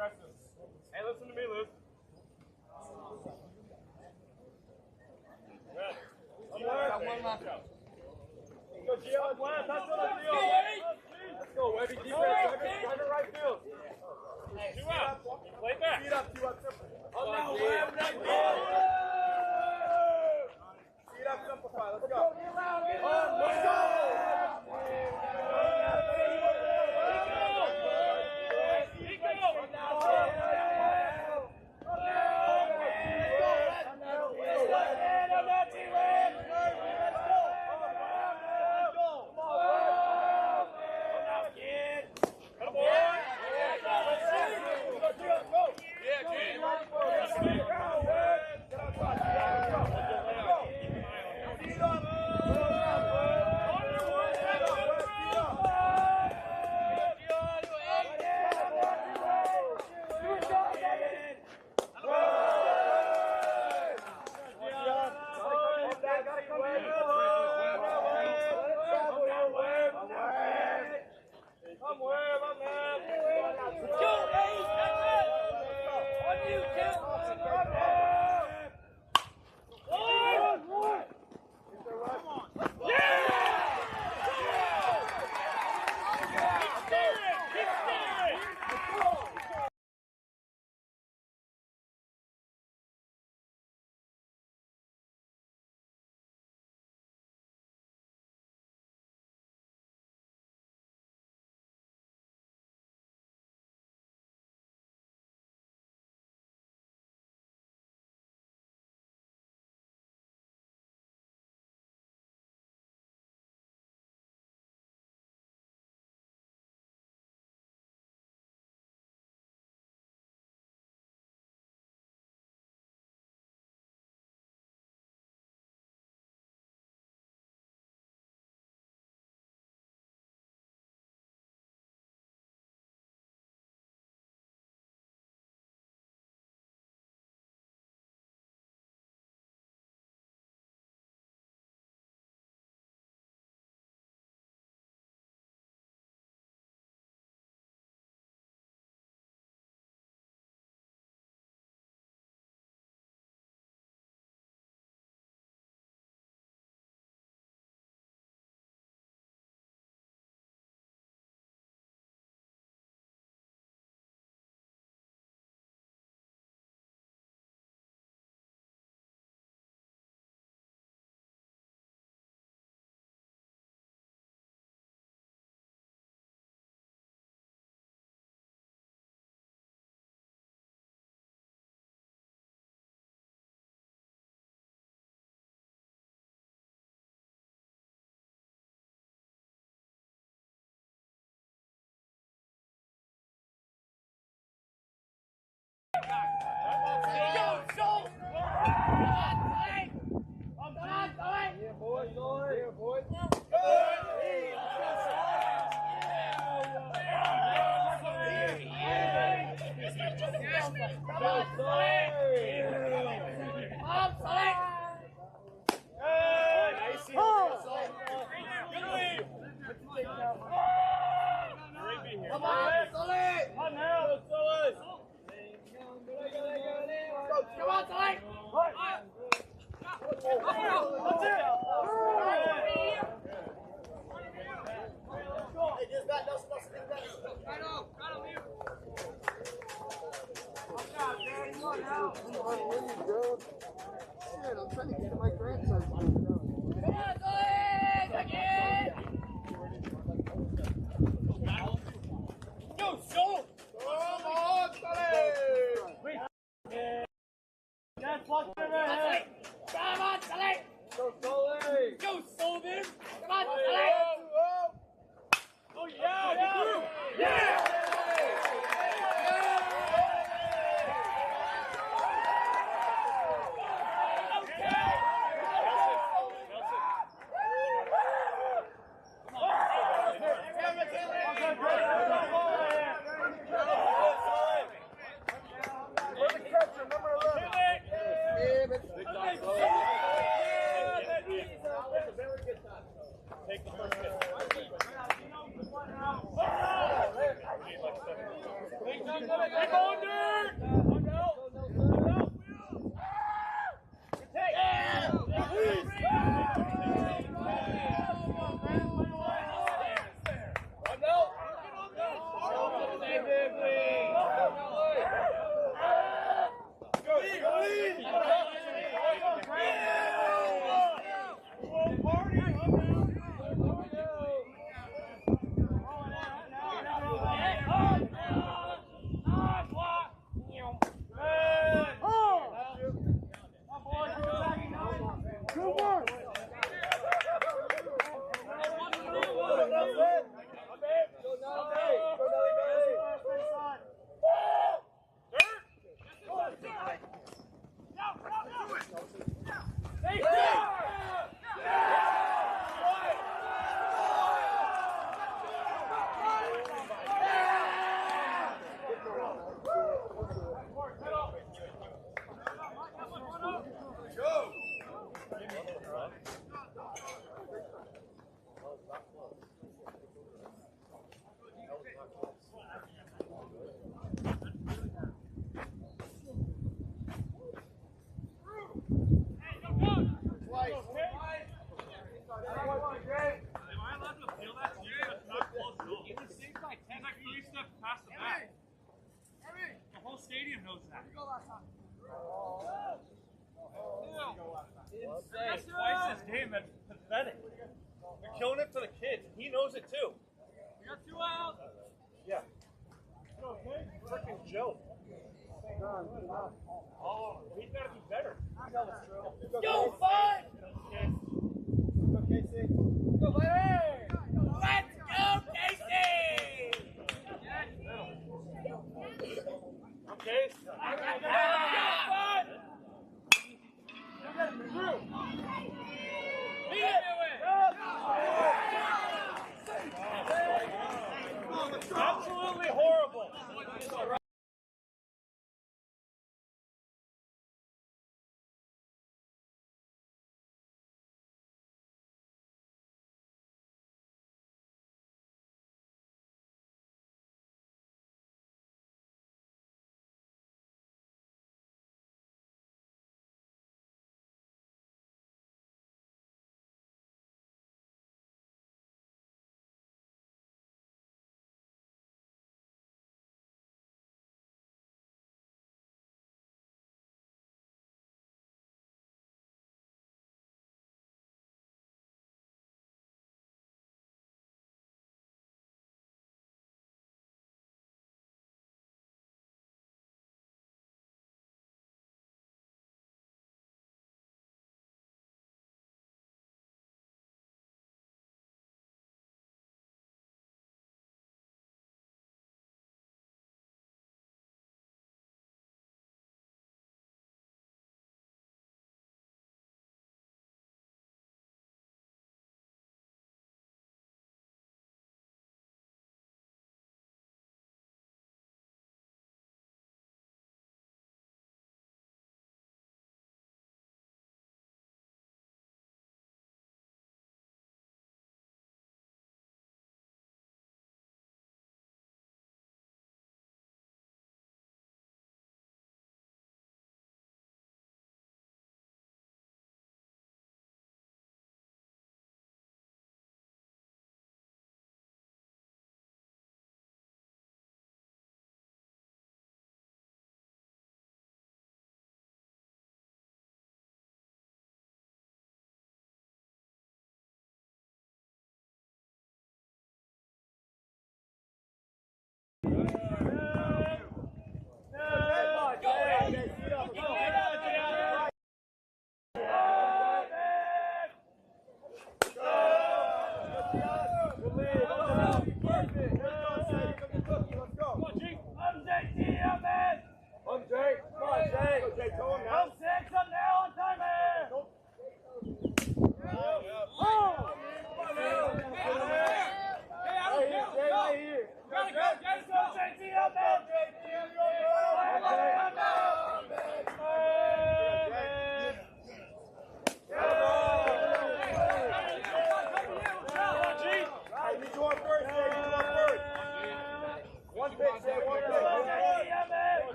Aggressive. Hey, listen to me, Luke. Good. One left. Go, Gio. That's what I'm doing. Let's go, Webby. Defense. Drive it right field. Two up. Play back. Feet up, 2 up. Oh, now, Webb. Right field. Feet up, simplify. Let's go. Let's go. Yeah, boys. Yeah, boys. Come on, now, let's go. Come on, Sully! That's it! Hey, just that. Nelson, get that. Right on, you. Shit, I'm trying to get my grandson. Come on, Sully! Again! Go, Sully! Come on, Sully! That's what's in there. Come on, Sully! Go, Sully! Go, Sullivan! Come on, Sully! Oh, yeah! Yeah! Take the first hit. Stadium knows that. That's twice this game. That's pathetic. They're killing it for the kids. He knows it too. We got 2 outs. Yeah. Freaking joke. Oh, he's got to be better. Go, Bud! Okay, see. Go, Larry! Let's go, Casey! Okay. Absolutely horrible.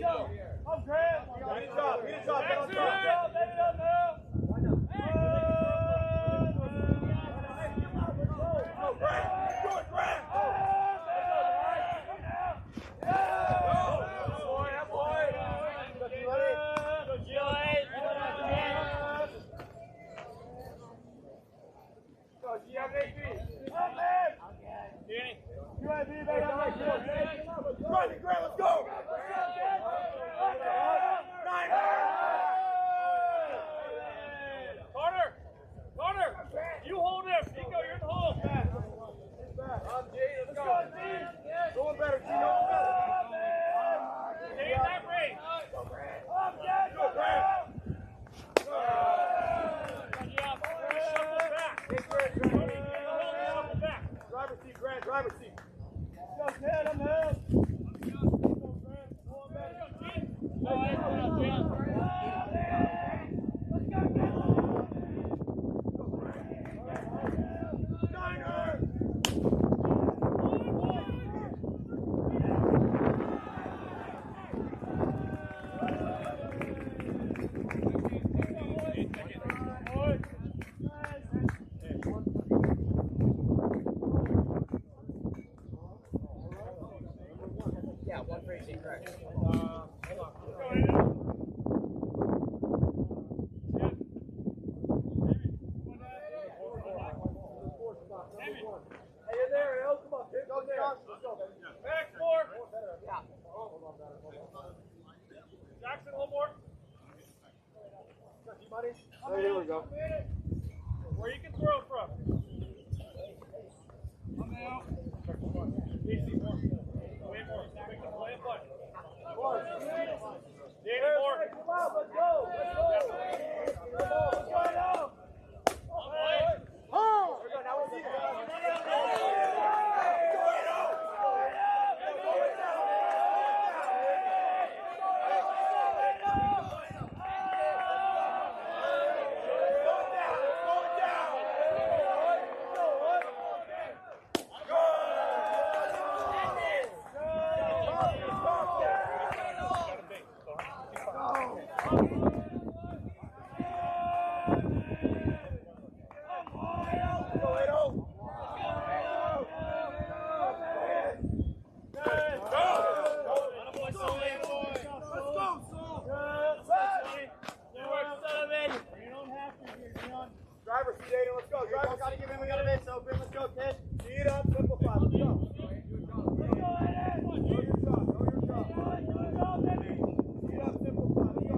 I'm Grant. Get it up, get it up, get it up. Let's go! Carter, you hold him. Nico, you're in the hole. Let's go, going better, G, going better. Stay in that range. Go, Grant. Shuffle back. Shuffle back. Driver's seat, Grant, driver's seat. Yeah, one crazy correct. Hey, in there, El, come on, kid, go there. Let's go, baby. Back four. Yeah. Jackson, a little more. Money. Oh, here we go. Where you can throw from. I'm out. Easy, more. Way more. Make the play a push. Danny, more. Come on, let's go. Let's go. Let's go now. Oh! Here we go, now we'll see it. Driver seat, Aiden, let's go. Driver seat. We got a base open. Let's go, kid. Seat up, simplify. Let's go. Let's go, Aiden. Know your job. Know your job. Baby. Seat up, simplify. Let's go.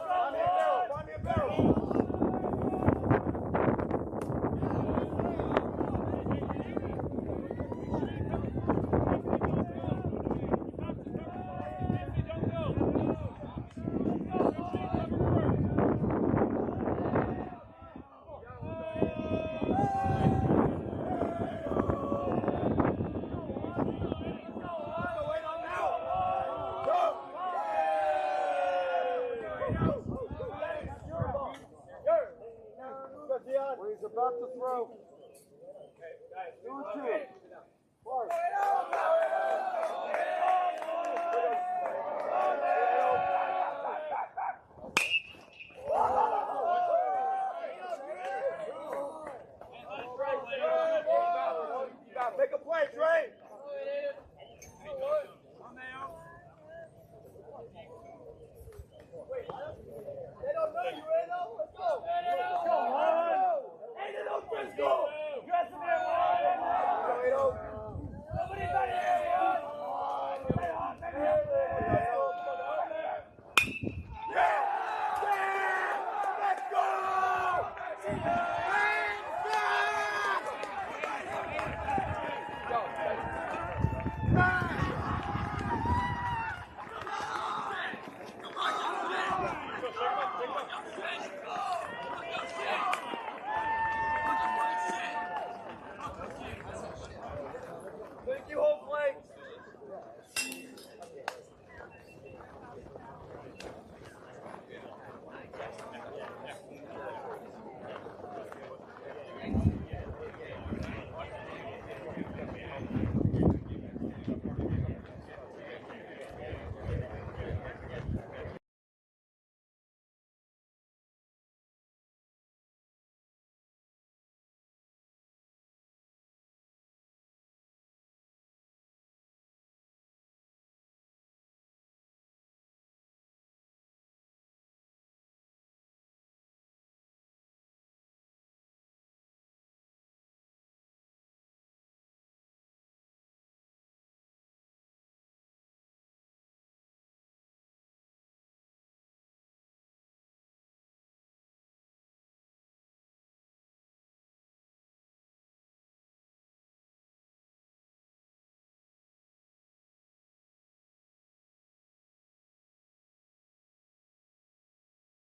Find me a barrel. Find me a barrel. He's about to throw. 2-2.